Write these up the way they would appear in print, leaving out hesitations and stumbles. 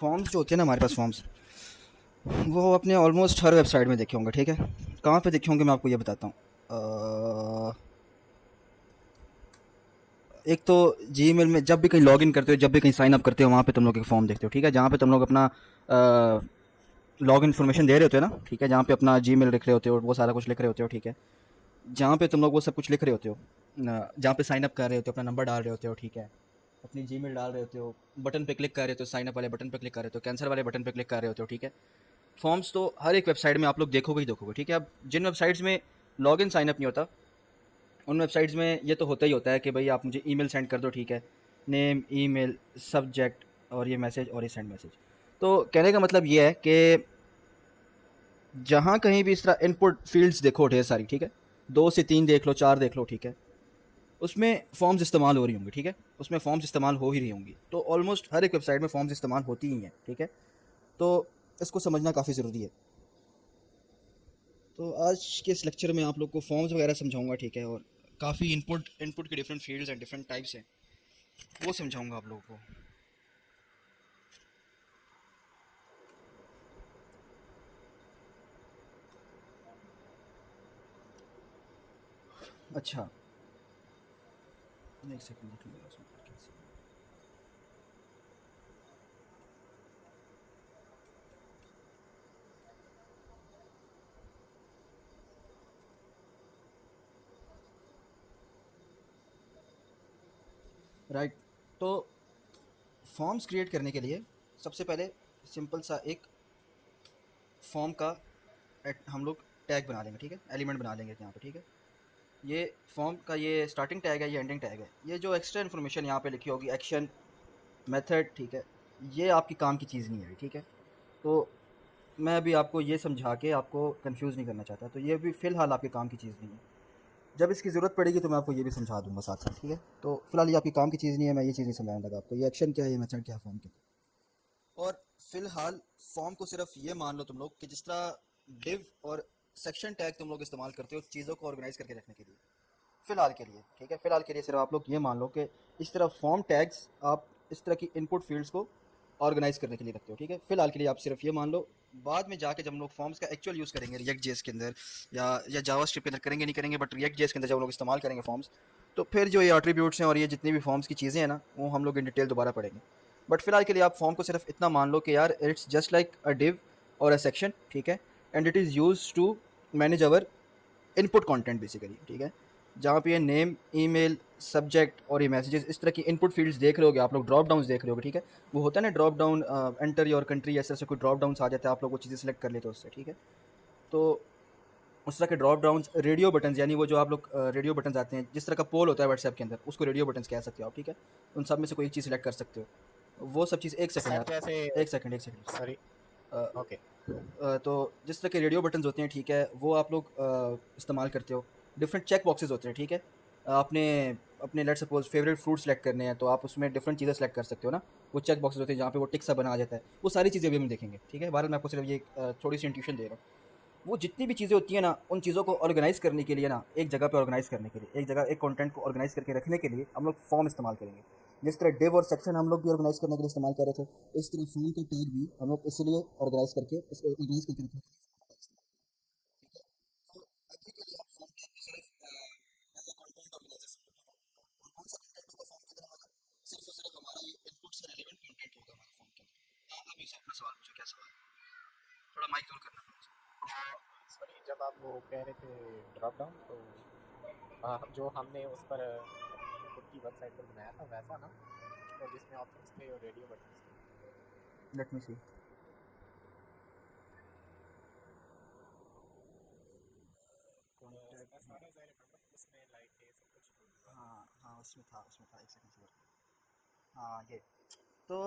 Forms जो होते हैं ना हमारे पास फॉर्म्स, वो आपने ऑलमोस्ट हर वेबसाइट में देखे होंगे, ठीक है। कहाँ पे देखे होंगे मैं आपको ये बताता हूँ। एक तो जीमेल में जब भी कहीं लॉगिन करते हो, जब भी कहीं साइन अप करते हो, वहाँ पे तुम लोग एक फॉर्म देखते हो, ठीक है, जहाँ पे तुम लोग अपना लॉग इन्फॉर्मेशन दे रहे होते हो ना, ठीक है, जहाँ पे अपना जीमेल लिख रहे होते हो, वो सारा कुछ लिख रहे होते हो, ठीक है, जहाँ पे तुम लोग वो सब कुछ लिख रहे होते हो, जहाँ पे साइन अप कर रहे होते हो, अपना नंबर डाल रहे होते हो, ठीक है, अपनी जीमेल डाल रहे होते हो, बटन पे क्लिक कर रहे होते हो, साइन अप वाले बटन पे क्लिक कर रहे होते हो, कैंसिल वाले बटन पे क्लिक कर रहे होते हो, ठीक है। फॉर्म्स तो हर एक वेबसाइट में आप लोग देखोगे ही देखोगे, ठीक है। अब जिन वेबसाइट्स में लॉग इन साइन अप नहीं होता, उन वेबसाइट्स में ये तो होता ही होता है कि भाई आप मुझे ईमेल सेंड कर दो, ठीक है, नेम, ईमेल, सब्जेक्ट और ये मैसेज और ये सेंड मैसेज। तो कहने का मतलब ये है कि जहाँ कहीं भी इस तरह इनपुट फील्ड्स देखो ढेर सारी, ठीक है, 2 से 3 देख लो, 4 देख लो, ठीक है, उसमें फॉर्म्स इस्तेमाल हो रही होंगी, ठीक है, उसमें फॉर्म्स इस्तेमाल हो ही रही होंगी, तो ऑलमोस्ट हर एक वेबसाइट में फॉर्म्स इस्तेमाल होती ही हैं, ठीक है। तो इसको समझना काफ़ी ज़रूरी है। तो आज के इस लेक्चर में आप लोग को फॉर्म्स वगैरह समझाऊंगा, ठीक है, और काफ़ी इनपुट इनपुट के different fields and different types हैं, वो समझाऊंगा आप लोगों को। अच्छा, एक सेकंड देख लूँगा उसमें कैसे। राइट। तो फॉर्म्स क्रिएट करने के लिए सबसे पहले सिंपल सा एक फॉर्म का हम लोग टैग बना लेंगे, ठीक है, एलिमेंट बना लेंगे यहाँ पे, ठीक है। ये फॉर्म का ये स्टार्टिंग टैग है, ये एंडिंग टैग है, ये जो एक्स्ट्रा इन्फॉर्मेशन यहाँ पे लिखी होगी, एक्शन, मेथड, ठीक है, ये आपकी काम की चीज़ नहीं है, ठीक है। तो मैं अभी आपको ये समझा के आपको कंफ्यूज नहीं करना चाहता, तो ये भी फ़िलहाल आपके काम की चीज़ नहीं है। जब इसकी ज़रूरत पड़ेगी तो मैं आपको ये भी समझा दूंगा साथ साथ, ठीक है। तो फिलहाल ये आपकी काम की चीज़ नहीं है, मैं ये चीज़ नहीं समझाने लगा आपको, ये एक्शन क्या है, ये मेथड क्या है फॉर्म के। और फिलहाल फॉर्म को सिर्फ ये मान लो तुम लोग कि जिस तरह डिव और सेक्शन टैग तुम लोग इस्तेमाल करते हो चीज़ों को ऑर्गेनाइज करके रखने के लिए, फिलहाल के लिए, ठीक है, फिलहाल के लिए सिर्फ आप लोग ये मान लो कि इस तरह फॉर्म टैग्स आप इस तरह की इनपुट फील्ड्स को ऑर्गेनाइज करने के लिए रखते हो, ठीक है, फिलहाल के लिए आप सिर्फ ये मान लो। बाद में जाके जब हम लोग फॉर्म्स का एक्चुअल यूज़ करेंगे रिएक्ट जेएस के अंदर या जावास्क्रिप्ट के अंदर, करेंगे नहीं करेंगे बट रिएक्ट जेएस के अंदर जब हम लोग इस्तेमाल करेंगे फॉर्म्स, तो फिर जो ये एट्रीब्यूट्स हैं और ये जितनी भी फॉर्म्स की चीज़ें हैं ना, वो हम लोग इन डिटेल दोबारा पढ़ेंगे। बट फिलहाल के लिए आप फॉर्म को सिर्फ इतना मान लो कि यार it's just like a div or a section, ठीक है, and it is use to manage our input content basically, ठीक है। जहाँ पे ये नेम, ईमेल, सब्जेक्ट और ये मैसेजेस, इस तरह की इनपुट फील्ड्स देख रहे होगे आप लोग, ड्रॉप डाउन देख रहे होगे, ठीक है। वो होता है ना drop down, enter your country, ऐसे ऐसे कोई ड्रॉप डाउन आ जाता है, आप लोग वो चीज़ें सेलेक्ट कर लेते हो उससे, ठीक है। तो उस तरह के ड्रॉप डाउन, रेडियो बटन, यानी वो जो आप लोग रेडियो बटन आते हैं, जिस तरह का पोल होता है व्हाट्सएप के अंदर, उसको रेडियो बटन कह सकते हो आप, ठीक है। उन सब में से कोई एक चीज़ सेलेक्ट कर सकते हो, वो सब चीज़। एक सेकंड सर यार, जैसे एक सेकंड, एक सेकंड। सॉरी। ओके। तो जिस तरह के रेडियो बटन्स होते हैं, ठीक है, वो आप लोग इस्तेमाल करते हो। डिफरेंट चेक बॉक्सेस होते हैं, ठीक है। आपने अपने let suppose favourite fruit select करने हैं, तो आप उसमें डिफरेंट चीज़ें सेलेक्ट कर सकते हो ना। वो चेक बॉक्सेस होते हैं जहाँ पे वो टिक सा बना आ जाता है, वो सारी चीज़ें भी हम देखेंगे, ठीक है। भारत में आपको सिर्फ ये थोड़ी सी इंट्यूशन दे रहा हूँ। वो जितनी भी चीज़ें होती हैं ना, उन चीज़ों को ऑर्गेनाइज करने के लिए ना, एक जगह पे ऑर्गेनाइज करने के लिए, एक जगह एक कंटेंट को ऑर्गेनाइज करके रखने के लिए हम लोग फॉर्म इस्तेमाल करेंगे। जिस तरह डिव और सेक्शन हम लोग भी ऑर्गेनाइज करने के लिए इस्तेमाल कर रहे थे, इस तरह फॉर्म का टैग भी हम लोग इसलिए ऑर्गेनाइज करके ऑर्गेनाइज करके रखने के लिए इस्तेमाल करेंगे। तो अभी के लिए आप फॉर्म टैग को सिर्फ एज अ कंटेंट ऑर्गेनाइजर समझो। और कौन सा कंटेंट होगा फॉर्म के अंदर हमारा? सिर्फ और सिर्फ हमारा ये इनपुट से रिलेवेंट कंटेंट होगा हमारे फॉर्म के अंदर। हाँ, अभी से अपना सवाल पूछो, क्या सवाल है? थोड़ा माइक दूर करना पड़ेगा। सॉरी, जब आप वो कह रहे थे ड्रॉप डाउन, तो जो हमने उस पर अपनी खुद की वेबसाइट पर बनाया था वैसा ना, और जिसमें ऑप्शंस थे और रेडियो बटन्स थे। Let me see. As far as I remember उसमें लाइक ये सब कुछ होगा। हाँ हाँ, उसमें था एक सेकंड से। हाँ, ये तो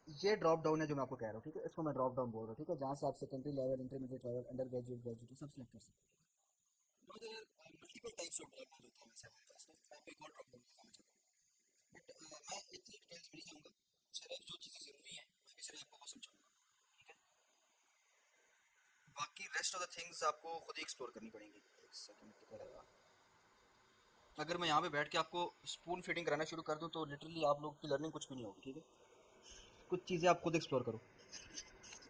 ये ड्रॉप डाउन है जो मैं आपको कह रहा हूँ, ठीक है, इसको मैं ड्रॉप डाउन बोल रहा हूँ, ठीक है, जहाँ से आप secondary level, intermediate level, under graduate, graduate सब सेलेक्ट कर सकते हैं। Multiple types of drop down होते हैं वैसे हमारे पास में, मैं आपको एक और ड्रॉप डाउन दिखाना चाहता हूँ, बट मैं इतनी डिटेल्स में नहीं जाऊँगा। सिर्फ जो चीज़ें ज़रूरी हैं मैं भी सिर्फ आपको वो समझाऊंगा, ठीक है। बाकी रेस्ट ऑफ द थिंग्स आपको खुद ही एक्सप्लोर करनी पड़ेंगी। एक सेकंड की तरह, अगर मैं यहाँ पे बैठ के आपको स्पून फीडिंग कराना शुरू कर दूँ तो लिटरली आप लोग की लर्निंग कुछ भी नहीं होगी, ठीक है। कुछ चीज़ें आप खुद एक्सप्लोर करो।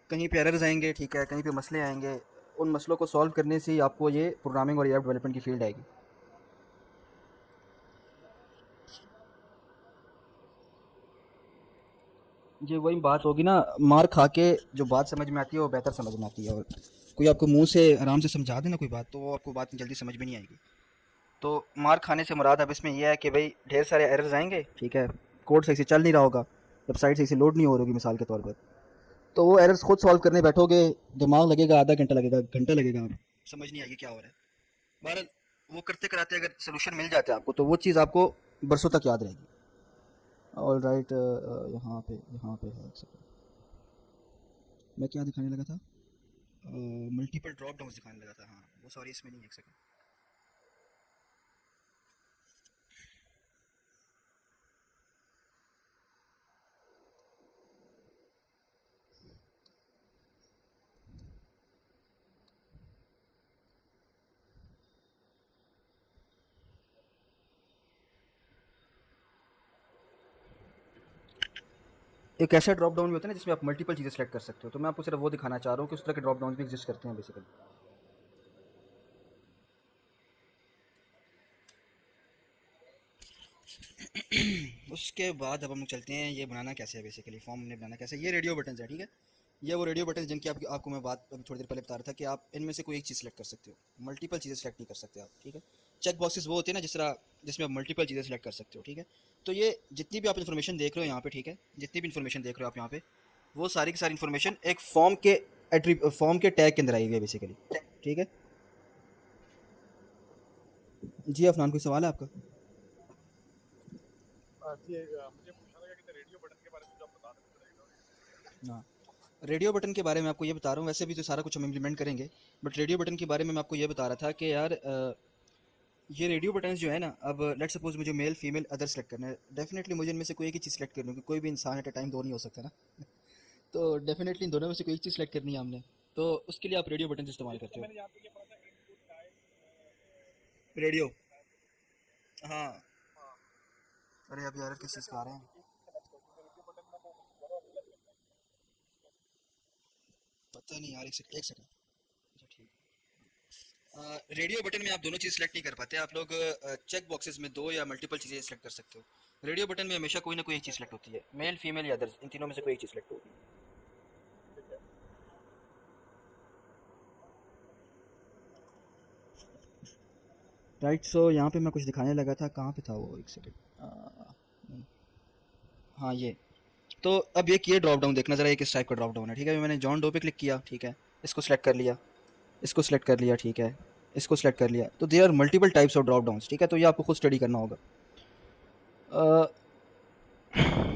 कहीं पे एरर्स आएंगे, ठीक है, कहीं पे मसले आएंगे, उन मसलों को सॉल्व करने से ही आपको ये प्रोग्रामिंग और ऐप डेवलपमेंट की फील्ड आएगी। ये वही बात होगी ना, मार खा के जो बात समझ में आती है वो बेहतर समझ में आती है। और कोई आपको मुंह से आराम से समझा दे ना कोई बात, तो वो आपको बात जल्दी समझ में नहीं आएगी। तो मार खाने से मुराद अब इसमें यह है कि भाई ढेर सारे एरर्स आएंगे, ठीक है, कोड सही से चल नहीं रहा होगा, वेबसाइट सही से लोड नहीं हो रही होगी मिसाल के तौर पर, तो वो एरर्स खुद सॉल्व करने बैठोगे, दिमाग लगेगा, आधा घंटा लगेगा, घंटा लगेगा, आप समझ नहीं आएगी क्या हो रहा है। बहरहाल वो करते कराते अगर सोल्यूशन मिल जाता है आपको, तो वो चीज़ आपको बरसों तक याद रहेगी। ऑल राइट, यहाँ पे है एक सेकंड, मैं क्या दिखाने लगा था, मल्टीपल ड्रॉप डाउन दिखाने लगा था, हाँ वो सॉरी इसमें नहीं है, एक सेकंड। एक ऐसा ड्रॉप डाउन भी होता है ना जिसमें आप मल्टीपल चीज़ें सेलेक्ट कर सकते हो, तो मैं आपको सिर्फ वो दिखाना चाह रहा हूँ कि उस तरह के ड्रॉप डाउन भी एग्जिस्ट करते हैं बेसिकली। उसके बाद अब हम लोग चलते हैं ये बनाना कैसे है, बेसिकली फॉर्म ने बनाना कैसे है। ये रेडियो बटन है, ठीक है, ये वो रेडियो बटन जिनकी आपको मैं बात अभी थोड़ी देर पहले बता रहा था कि आप इनमें से कोई एक चीज़ सेलेक्ट कर सकते हो, मल्टीपल चीज़ें सेलेक्ट नहीं कर सकते आप, ठीक है। चेक बॉक्सेस वो होते हैं ना जिस तरह जिसमें आप मल्टीपल चीज़ें सेलेक्ट कर सकते हो, ठीक है। तो ये जितनी भी आप इन्फॉर्मेशन देख रहे हो यहाँ पे, ठीक है, जितनी भी इन्फॉर्मेशन देख रहे हो आप यहाँ पे, वो सारी की सारी इन्फॉर्मेशन एक फॉर्म के टैग के अंदर आई हुई है बेसिकली, ठीक है। जी अफनान, कोई सवाल है आपका? जी मुझे पूछना था कि रेडियो बटन के बारे में जो आप बता रहे थे। हाँ, रेडियो बटन के बारे में आपको ये बता रहा हूँ, वैसे भी तो सारा कुछ हम इम्प्लीमेंट करेंगे, बट रेडियो बटन के बारे में मैं आपको ये बता रहा था कि यार ये रेडियो बटन जो है ना, अब लेट सपोज मुझे मेल फीमेल अदर सेलेक्ट करना है, डेफिनेटली मुझे इनमें से कोई एक ही चीज़ सेलेक्ट करनी होगी, कोई भी इंसान एट अ टाइम दो नहीं हो सकता ना। तो डेफिनेटली इन दोनों में से कोई एक चीज़ सेलेक्ट करनी है हमने, तो उसके लिए आप रेडियो बटन इस्तेमाल करते हो। रेडियो, हाँ। अरे अभी यार किस चीज़ का आ रहे हैं, पता नहीं यार, एक सेकंड। अच्छा ठीक, रेडियो बटन में आप दोनों चीज़ सेलेक्ट नहीं कर पाते आप लोग, चेक बॉक्सेस में दो या मल्टीपल चीज़ें सेलेक्ट कर सकते हो। रेडियो बटन में हमेशा कोई ना कोई एक चीज़ सेलेक्ट होती है, मेल फीमेल या अदर्स, इन तीनों में से कोई एक चीज़ सेलेक्ट होगी। राइट, सो यहाँ पे मैं कुछ दिखाने लगा था, कहाँ पे था वो, एक सेकंड। हाँ ये, तो अब ये किए ड्रॉप डाउन देखना ज़रा, ये किस टाइप का ड्रॉप डाउन है, ठीक है। मैंने जॉन डो पे क्लिक किया, ठीक है, इसको सेलेक्ट कर लिया, इसको सेलेक्ट कर लिया, ठीक है, इसको सेलेक्ट कर लिया, तो they are multiple types of drop downs, ठीक है, तो ये आपको खुद स्टडी करना होगा।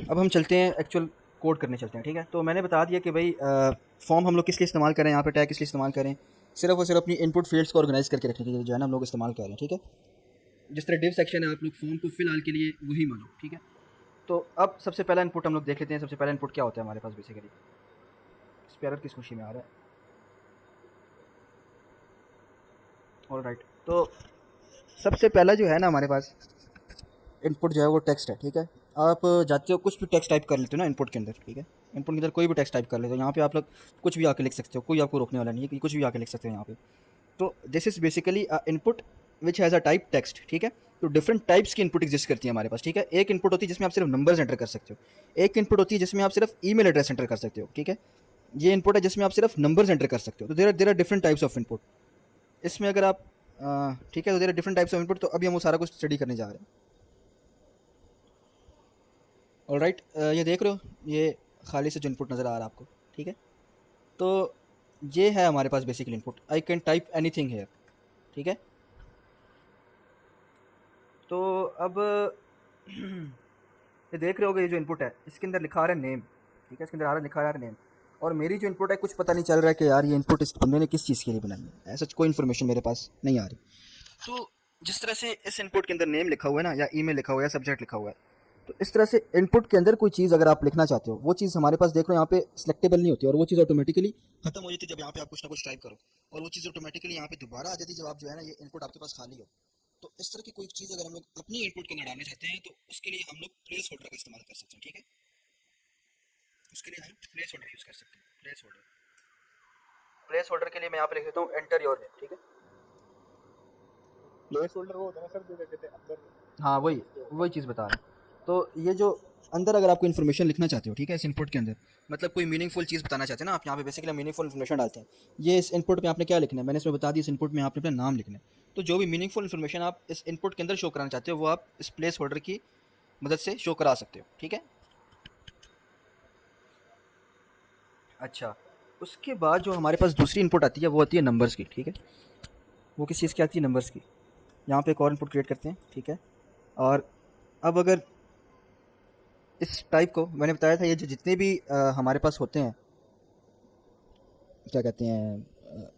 अब हम चलते हैं एक्चुअल कोड करने चलते हैं, ठीक है। तो मैंने बता दिया कि भाई फॉर्म हम लोग किस लिए इस्तेमाल करें, यहाँ पे टैग किस लिए इस्तेमाल करें, सिर्फ और सिर्फ अपनी इनपुट फील्ड्स को ऑर्गेनाइज करके रखने के लिए जो है ना हम लोग इस्तेमाल कर रहे हैं, ठीक है। जिस तरह डिव सेक्शन है, आप लोग फॉर्म को फिलहाल के लिए वही मानो, ठीक है। तो अब सबसे पहला इनपुट हम लोग देख लेते हैं, सबसे पहला इनपुट क्या होता है हमारे पास बेसिकली। इस पर किस खुशी में आ रहा है, ऑल राइट। तो सबसे पहला जो है ना हमारे पास इनपुट जो है वो टेक्स्ट है, ठीक है। आप जाते हो कुछ भी टेक्स्ट टाइप कर लेते हो ना इनपुट के अंदर, ठीक है, इनपुट के अंदर कोई भी टेक्स्ट टाइप कर लेते हो, यहाँ पे आप लोग कुछ भी आके लिख सकते हो, कोई आपको रोकने वाला नहीं है कि कुछ भी आके लिख सकते हो यहाँ पे। तो this is basically input which has a type text, ठीक है। तो डिफरेंट टाइप्स की इनपुट एग्जिस्ट करती है हमारे पास, ठीक है। एक इनपुट होती है जिसमें आप सिर्फ नंबर्स एंटर कर सकते हो, एक इनपुट होती है जिसमें आप सिर्फ ईमेल एड्रेस एंटर कर सकते हो, ठीक है। ये इनपुट है जिसमें आप सिर्फ नंबर्स एंटर कर सकते हो, तो there are different types of input इसमें, अगर आप ठीक है, तो there are different types of input, तो अभी हम वो सारा कुछ स्टडी करने जा रहे हैं। ऑल राइट, ये देख रहे हो, ये खाली से जो इनपुट नज़र आ रहा है आपको, ठीक है। तो ये है हमारे पास basically input, I can type anything here, ठीक है। तो अब ये देख रहे होगे, ये जो इनपुट है इसके अंदर लिखा आ रहा है नेम, ठीक है, इसके अंदर आ रहा लिखा आ रहा है नेम। और मेरी जो इनपुट है कुछ पता नहीं चल रहा है कि यार ये इनपुट इस बंदे ने किस चीज़ के लिए बनाई है, ऐसा कोई इन्फॉर्मेशन मेरे पास नहीं आ रही। तो जिस तरह से इस इनपुट के अंदर नेम लिखा हुआ है ना, या ईमेल लिखा हुआ है, या सब्जेक्ट लिखा हुआ है, तो इस तरह से इनपुट के अंदर कोई चीज़ अगर आप लिखना चाहते हो, वो चीज़ हमारे पास देख रहे हो यहाँ पे सिलेक्टेबल नहीं होती, और वो चीज़ ऑटोमेटिकली खत्म हो जाती है जब यहाँ पे आप कुछ ना कुछ टाइप करो, और वो चीज़ ऑटोमेटिकली यहाँ पे दोबारा आ जाती है जब आप जो है ना ये इनपुट आपके पास खाली हो। तो इस तरह की कोई चीज़ अगर हम लोग अपनी इनपुट के अंदर डालना चाहते हैं, तो उसके लिए हम लोग प्लेस होल्डर का इस्तेमाल कर सकते हैं, ठीक है। उसके लिए हम प्लेस होल्डर यूज़ कर सकते हैं। प्लेस होल्डर के लिए मैं यहाँ पे लिख देता हूँ एंटर योर नेम, ठीक है। प्लेस होल्डर वो होता है ना सर, जो कहते हैं अंदर हाँ वही वही चीज़ बता रहा हूँ। तो ये जो अंदर अगर आपको इन्फॉर्मेशन लिखना चाहते हो, ठीक है, इस इनपुट के अंदर, मतलब कोई मीनिंगफुल चीज़ बताना चाहते हैं ना आप, यहाँ पे बेसिकली मीनिंगफुल इन्फॉर्मेशन डालते हैं। ये इस इनपुट में आपने क्या लिखना है, मैंने इसमें बता दी, इस इनपुट में आपने अपना नाम लिखना है। तो जो भी मीनिंगफुल इन्फॉर्मेशन आप इस इनपुट के अंदर शो कराना चाहते हो वो आप इस प्लेस होल्डर की मदद से शो करा सकते हो, ठीक है। अच्छा, उसके बाद जो हमारे पास दूसरी इनपुट आती है वो आती है नंबर्स की, ठीक है। वो किस चीज़ की आती है, नंबर्स की। यहाँ पे एक और इनपुट क्रिएट करते हैं, ठीक है। और अब अगर इस टाइप को मैंने बताया था, ये जो जितने भी हमारे पास होते हैं, क्या कहते हैं,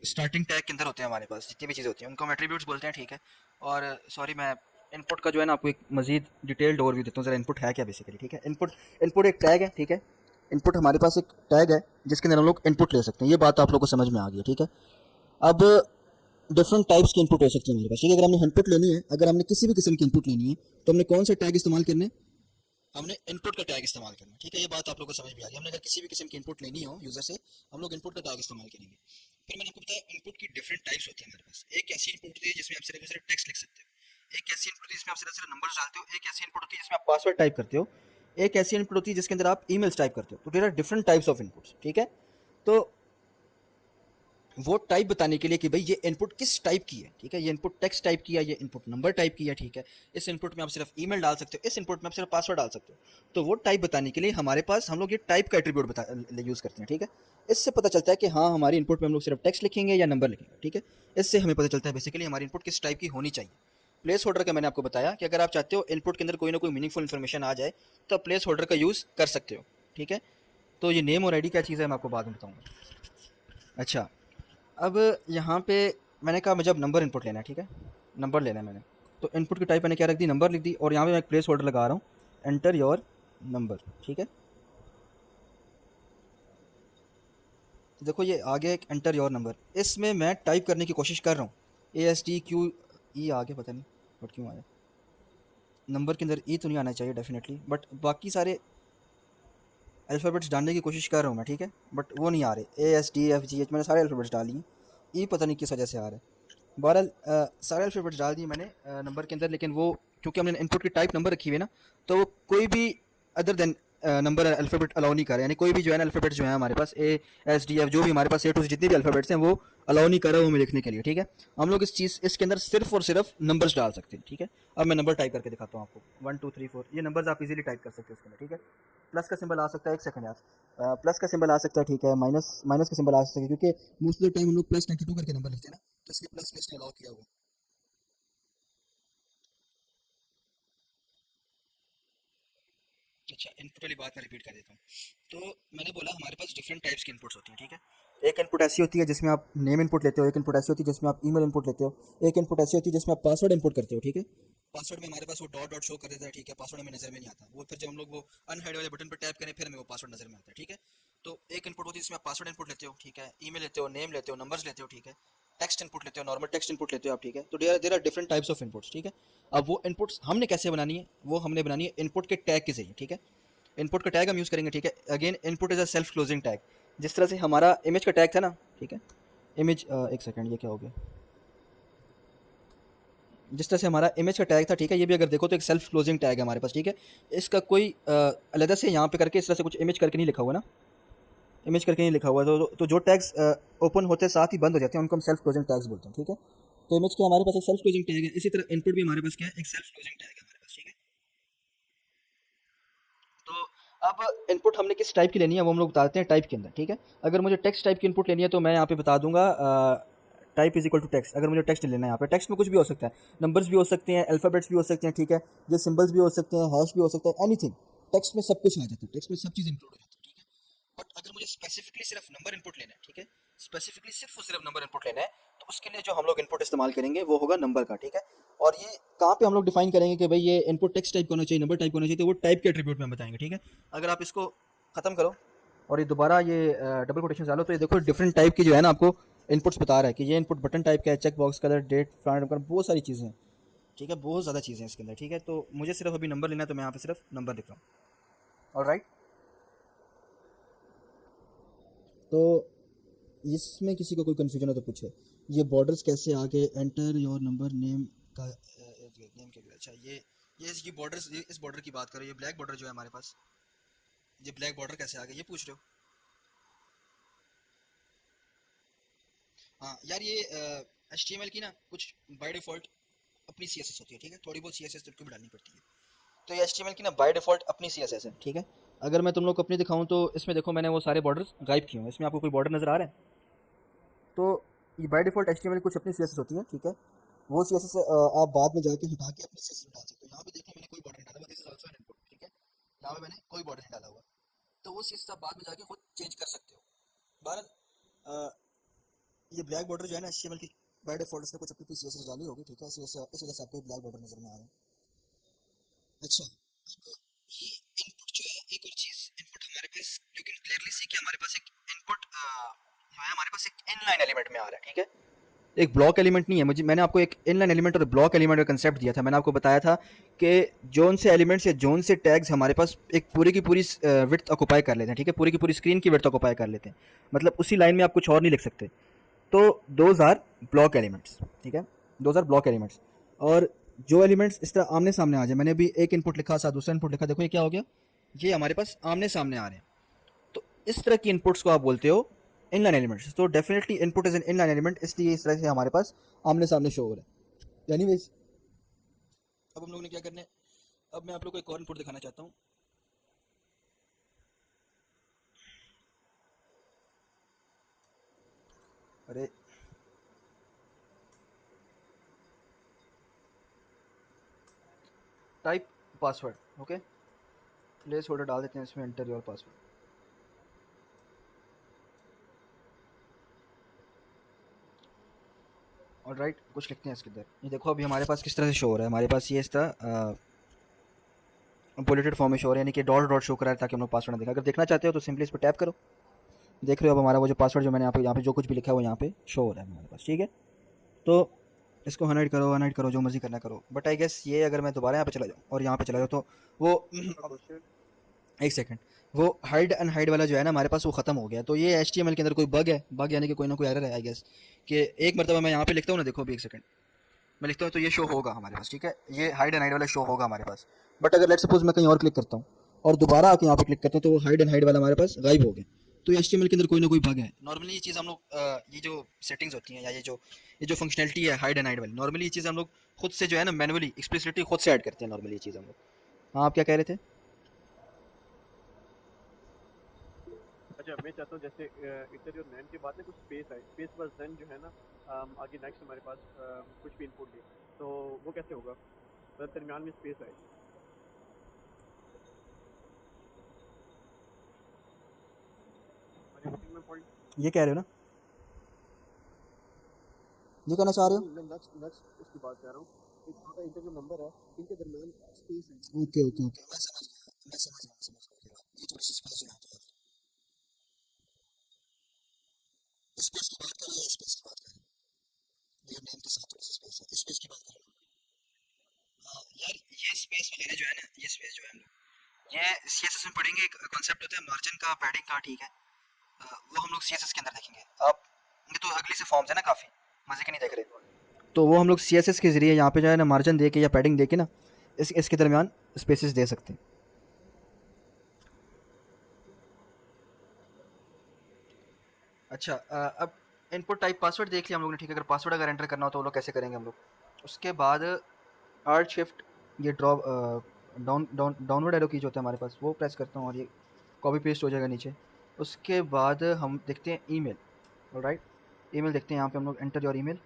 स्टार्टिंग टैग के अंदर होते हैं हमारे पास जितनी भी चीज़ें होती हैं उनको हम एट्रीब्यूट्स बोलते हैं, ठीक है। और सॉरी, मैं इनपुट का जो है ना आपको एक मजीद डिटेल्ड ओवरव्यू देता हूँ ज़रा, इनपुट है क्या बेसिकली, ठीक है। इनपुट एक टैग है, ठीक है। इनपुट हमारे पास एक टैग है जिसके अंदर हम लोग इनपुट ले सकते हैं। ये बात आप लोगों को समझ में आ गई है, ठीक है। अब डिफरेंट टाइप्स की इनपुट हो सकती है हमारे पास, ठीक है। अगर हमने इनपुट लेनी है, अगर हमने किसी भी किस्म की इनपुट लेनी है, तो हमने कौन सा टैग इस्तेमाल करना है, हमने इनपुट का टैग इस्तेमाल करना है, ठीक है। ये बात आप लोगों को समझ में आ गई। हमने अगर किसी भी किस्म की इनपुट लेनी हो यूज़र से, हम लोग इनपुट का टैग इस्तेमाल करेंगे। फिर मैंने आपको बताया इनपुट की डिफरेंट टाइप्स होती है हमारे पास। एक ऐसी इनपुट होती है जिसमें आप सिर्फ और सिर्फ टेक्स्ट लिख सकते हो। एक ऐसी इनपुट होती है जिसमें आप सिर्फ और सिर्फ नंबर्स डालते हो। एक ऐसी इनपुट होती है जिसमें आप पासवर्ड टाइप करते हो। एक ऐसी इनपुट होती है जिसके अंदर आप ईमेल्स टाइप करते हो। तो there are different types of inputs, ठीक है। तो वो टाइप बताने के लिए कि भाई ये इनपुट किस टाइप की है, ठीक है। ये इनपुट टेक्स्ट टाइप की है, ये इनपुट नंबर टाइप की है, ठीक है। इस इनपुट में आप सिर्फ ईमेल डाल सकते हो, इस इनपुट में आप सिर्फ पासवर्ड डाल सकते हो। तो वो टाइप बताने के लिए हमारे पास हम लोग ये टाइप का एट्रीब्यूट यूज़ करते हैं, ठीक है। इससे पता चलता है कि हाँ हमारी इनपुट में हम लोग सिर्फ टेक्स्ट लिखेंगे या नंबर लिखेंगे, ठीक है। इससे हमें पता चलता है बेसिकली हमारी इनपुट किस टाइप की होनी चाहिए। प्लेस होल्डर का मैंने आपको बताया कि अगर आप चाहते हो इनपुट के अंदर कोई ना कोई मीनिंगफुल इन्फॉर्मेशन आ जाए तो आप प्लेस होल्डर का यूज़ कर सकते हो, ठीक है। तो ये नेम और आईडी क्या चीज़ है मैं आपको बाद में बताऊँगा। अच्छा, अब यहाँ पे मैंने कहा मुझे अब नंबर इनपुट लेना है, ठीक है। नंबर लेना है मैंने, तो इनपुट की टाइप मैंने क्या रख दी, नंबर लिख दी। और यहाँ पे मैं एक प्लेस होल्डर लगा रहा हूँ, एंटर योर नंबर, ठीक है। तो देखो ये आ गया एक एंटर योर नंबर। इसमें मैं टाइप करने की कोशिश कर रहा हूँ, ASTQE आ गया, पता नहीं बट क्यों आया। नंबर के अंदर ई तो नहीं आना चाहिए डेफिनेटली, बट बाकी सारे अल्फ़ाबेट्स डालने की कोशिश कर रहा हूँ मैं, ठीक है। बट वो नहीं आ रहे, ASDFGH मैंने सारे अल्फ़ाबेट्स डाल लिए। ई पता नहीं किस वजह से आ रहा है। बहरहाल सारे अल्फ़ाबेट्स डाल दिए मैंने नंबर के अंदर, लेकिन वो क्योंकि हमने इनपुट की टाइप नंबर रखी हुई है ना, तो वो कोई भी other than number alphabet allow नहीं कर रहा है। यानी कोई भी जो है ना अल्फ़ाबेट्स जो है हमारे पास ASDF जो भी हमारे पास A to Z जितने भी अल्फ़ाबेट्स हैं वो अलाउ नहीं कर रहा है वो हमें लिखने के लिए, ठीक है। हम लोग इसके अंदर सिर्फ और सिर्फ नंबर्स डाल सकते हैं, ठीक है। अब मैं नंबर टाइप करके दिखाता हूँ आपको, 1 2 3 4, ये नंबर्स आप इजीली टाइप कर सकते हो इसके अंदर, ठीक है। प्लस का सिंबल आ सकता है, एक सेकंड यार, प्लस का सिंबल आ सकता है, ठीक है। माइनस माइनस का सिंबल आ सकता है, क्योंकि मोस्ट ऑफ द टाइम हम लोग +92 करके नंबर लिखते हैं ना, तो इसलिए प्लस में इसने अलाउ किया हुआ। अच्छा, इनपुट वाली बात मैं रिपीट कर देता हूँ। तो मैंने बोला हमारे पास डिफरेंट टाइप्स की इनपुट्स होती हैं, ठीक है। एक इनपुट ऐसी होती है जिसमें आप नेम इनपुट लेते हो, एक इनपुट ऐसी होती है जिसमें आप ईमेल इनपुट लेते हो, एक इनपुट ऐसी होती है जिसमें आप पासवर्ड इनपुट करते हो, ठीक है। पासवर्ड में हमारे पास वो डॉट डॉट शो कर देता है, ठीक है। पासवर्ड हमें नजर में नहीं आता, वो फिर जब हम लोग वो अनहाइड वाले बटन पर टैप करें फिर हमें वो पासवर्ड नजर में आता है, ठीक है। तो एक इनपुट होती है जिसमें आप पासवर्ड इनपुट लेते हो, ठीक है। ईमेल लेते हो, नेम लेते हो, नंबर्स लेते हो, ठीक है। टेक्स्ट इनपुट लेते हो, नॉर्मल टेक्स्ट इनपुट लेते हो आप, ठीक है। तो there are different types of inputs, ठीक है। अब वो इनपुट्स हमने कैसे बनानी है, वो हमने बनानी है इनपुट के टैग के जरिए, ठीक है। इनपुट का टैग हम यूज़ करेंगे, ठीक है। Again input is a self closing tag. जिस तरह से हमारा इमेज का टैग था ना, ठीक है। इमेज एक सेकंड, ये क्या हो गया, जिस तरह से हमारा इमेज का टैग था, ठीक है। ये भी अगर देखो तो एक सेल्फ क्लोजिंग टैग है हमारे पास, ठीक है। इसका कोई अलग से यहाँ पे करके इस तरह से कुछ इमेज करके नहीं लिखा हुआ ना, इमेज करके नहीं लिखा हुआ, तो जो टैग्स ओपन होते साथ ही बंद हो जाते हैं उनको हम सेल्फ क्लोजिंग टैग्स बोलते हैं, ठीक है। तो इमेज के हमारे पास एक सेल्फ क्लोजिंग टैग है, इसी तरह इनपुट भी हमारे पास क्या है, एक सेल्फ क्लोजिंग टैग है हमारे पास, ठीक है। तो अब इनपुट हमने किस टाइप की लेनी है वो हम लोग बताते हैं टाइप के अंदर, ठीक है। अगर मुझे टेक्स्ट टाइप की इनपुट लेनी है तो मैं यहाँ पे बता दूंगा type is equal to text. अगर मुझे टेक्स्ट लेना है, यहाँ पे टेक्स्ट में कुछ भी हो सकता है, नंबर्स भी हो सकते हैं, अल्फ़ाबेट्स भी हो सकते हैं, ठीक है। जो सिंबल्स भी हो सकते हैं, हैश भी हो सकता है, एनीथिंग। टेक्स्ट में सब कुछ आ जाता है, टेक्स्ट में सब चीज़ इंक्लूड हो जाती है, ठीक है। बट अगर मुझे स्पेसिफिकली सिर्फ नंबर इनपुट लेना है, ठीक है, स्पेसिफिकली सिर्फ और सिर्फ नंबर इनपुट लेना है, तो उसके लिए जो हम लोग इनपुट इस्तेमाल करेंगे वो होगा नंबर का, ठीक है। और ये कहाँ पे हम लोग डिफाइन करेंगे कि भाई ये इनपुट टेक्स्ट टाइप का होना चाहिए, नंबर टाइप का होना चाहिए, तो वो टाइप के एट्रीब्यूट में बताएंगे, ठीक है। अगर आप इसको खत्म करो और ये दोबारा ये डबल कोटेशन डालो, तो ये देखो डिफरेंट टाइप की जो है ना आपको इनपुट्स बता रहा है कि ये इनपुट बटन टाइप का है, check box colour, date, front number, बहुत सारी चीज़ें हैं, ठीक है। बहुत ज़्यादा चीज़ें हैं इसके अंदर, ठीक है। तो मुझे सिर्फ अभी नंबर लेना है तो मैं यहाँ पे सिर्फ नंबर लिख रहा हूँ, ऑलराइट। तो इसमें किसी को कोई कन्फ्यूजन हो तो पूछे। ये बॉर्डर्स कैसे आ गए, एंटर योर नंबर नेम का नेम के लिए। अच्छा ये बॉर्डर्स, इस बॉर्डर की बात करो, ये ब्लैक बॉर्डर जो है हमारे पास, ये ब्लैक बॉर्डर कैसे आ गया ये पूछ रहे हो। हाँ यार, ये HTML की ना कुछ बाय डिफ़ॉल्ट अपनी CSS होती है, ठीक है, थोड़ी बहुत CSS तुमको भी डालनी पड़ती है। तो ये HTML की ना बाय डिफ़ॉल्ट अपनी CSS है, ठीक है। अगर मैं तुम लोग को अपनी दिखाऊं तो इसमें देखो मैंने वो सारे बॉर्डर्स गायब किए हैं, इसमें आपको कोई बॉर्डर नज़र आ रहा है? तो ये बाय डिफ़ॉल्ट HTML की कुछ अपनी CSS होती है, ठीक है। वो CSS आप बाद में जाके हटा के अपनी CSS में डाल सकते हो। यहाँ पे देखो मैंने कोई बॉर्डर नहीं डाला हुआ, this is also an input, ठीक है। यहाँ पे मैंने कोई बॉर्डर नहीं डाला हुआ, तो वो CSS आप बाद में जाके खुद चेंज कर सकते हो। बहरहाल ये ब्लैक बॉर्डर जो है ना HTML की बाय डिफॉल्ट उसने कुछ अपनी CSS डाली होगी, ठीक है, इस वजह से आपको ब्लैक बॉर्डर नजर में आ रहा है। अच्छा, ये इनपुट जो है, एक और चीज, इनपुट हमारे पास यू कैन क्लियरली सी कि हमारे पास एक इनपुट जो है हमारे पास एक इनलाइन एलिमेंट में आ रहा है, ठीक है। एक ब्लॉक एलिमेंट नहीं है। मुझे मैंने आपको एक इनलाइन एलिमेंट और ब्लॉक एलिमेंट का कंसेप्ट दिया था। मैंने आपको बताया था कि जोन से एलिमेंट्स या जोन से टैग्स हमारे पास एक पूरी की पूरी विड्थ ऑक्युपाई कर लेते हैं, ठीक है, पूरी की पूरी स्क्रीन की विड्थ ऑक्युपाई कर लेते हैं। मतलब उसी लाइन में आप कुछ और नहीं लिख सकते। तो दोज आर ब्लॉक एलिमेंट्स, ठीक है, दोज आर ब्लॉक एलिमेंट्स। और जो एलिमेंट्स इस तरह आमने सामने आ जाए, मैंने अभी एक इनपुट लिखा साथ दूसरा इनपुट लिखा, देखो ये क्या हो गया, ये हमारे पास आमने सामने आ रहे हैं। तो इस तरह की इनपुट्स को आप बोलते हो इनलाइन एलिमेंट्स। तो definitely input is an inline element, इसलिए इस तरह से हमारे पास आमने सामने शो हो रहा है। एनीवेज, अब हम लोग ने क्या करना है, अब मैं आप लोग को एक और इनपुट दिखाना चाहता हूँ। अरे type password, okay, place holder डाल देते हैं इसमें, एंटर योर पासवर्ड। और राइट, कुछ लिखते हैं इसके अंदर। ये देखो अभी हमारे पास किस तरह से शो हो रहा है, हमारे पास ये इस तरह बुलेटेड फॉर्म में शो हो रहा है, यानी कि डॉट डॉट शो करा है ताकि हम लोग पासवर्ड ना देखें। अगर देखना चाहते हो तो सिंपली इस पर टैप करो, देख रहे हो अब हमारा वो जो पासवर्ड जो मैंने यहाँ पे जो कुछ भी लिखा है वो यहाँ पे शो हो रहा है हमारे पास, ठीक है। तो इसको अनहाइड करो जो मर्जी करना करो, बट आई गेस ये अगर मैं दोबारा यहाँ पे चला जाऊँ और यहाँ पे चला जाऊँ तो वो एक सेकंड, वो हाइड अनहाइड वाला जो है ना हमारे पास वो खत्म हो गया। तो ये HTML के अंदर कोई बग है, बग यानी कि कोई ना कोई एरर है आई गेस, कि एक मरतबा मैं यहाँ पे लिखता हूँ ना, देखो अभी एक सेकंड मैं लिखता हूँ तो ये शो होगा हमारे पास, ठीक है, ये हाइड एंड हाइड वाला शो होगा हमारे पास। बट अगर लेट सपोज मैं कहीं और क्लिक करता हूँ और दोबारा आके यहाँ पे क्लिक करता हूँ तो वो हाइड एंड हाइड वाला हमारे पास गायब हो गया। तो ये HTML के अंदर कोई ना कोई बग है। नॉर्मली ये चीज़ हम लोग ये जो सेटिंग्स होती हैं या ये जो फंक्शनलिटी है हाइड एंड हाइड वाली, नॉर्मली ये चीज़ हम लोग खुद से जो है ना मैनुअली एक्सप्लिसिटली खुद से ऐड करते हैं नॉर्मली ये चीज़ हम लोग। हाँ, आप क्या कह रहे थे? अच्छा, मैं चाहता हूँ जैसे इधर जो नैन के बाद में कुछ स्पेस है, स्पेस बस देन जो है ना आगे नेक्स्ट हमारे पास कुछ भी इनपुट दे, तो वो कैसे होगा? मतलब दरमियान में स्पेस है। ये कह रहे हो ना, ये कहना चाह रहे हो? मैं नेक्स्ट उसकी बात कर रहा हूँ। एक छोटा इंटर जो नंबर है, इनके दरमियान स्पेस है। ओके ओके ओके, मैं समझ गया ये थोड़ी सी स्पेस यहाँ पे स्पेस की बात कर रहे हो, स्पेस की बात कर रहे हो, ये नेम के साथ थोड़ी सी स्पेस है, स्पेस की बात कर रहे हो। हाँ यार, ये स्पेस वगैरह जो है ना, ये स्पेस जो है हम लोग ये CSS में पढ़ेंगे, एक कॉन्सेप्ट होता है मार्जिन का, पैडिंग का, ठीक है। वो हम लोग CSS के अंदर देखेंगे। अब ये तो अगली से फॉर्म्स है ना, काफ़ी मज़े के नहीं देख रहे, तो वो हम लोग CSS के ज़रिए यहाँ पे जो है ना मार्जिन दे के या पैडिंग दे के ना इसके दरमियान स्पेसेस दे सकते हैं। अच्छा, अब इनपुट टाइप पासवर्ड देख लिया हम लोग ने, ठीक है। अगर पासवर्ड अगर एंटर करना हो तो वो लोग कैसे करेंगे हम लोग, उसके बाद आर्ट शिफ्ट ये ड्रॉप डाउनवर्ड एरो की जो होता है हमारे पास वो प्रेस करता हूँ और ये कॉपी पेस्ट हो जाएगा नीचे। उसके बाद हम देखते हैं ईमेल, ऑलराइट, ईमेल देखते हैं यहाँ पे हम लोग, एंटर योर ईमेल।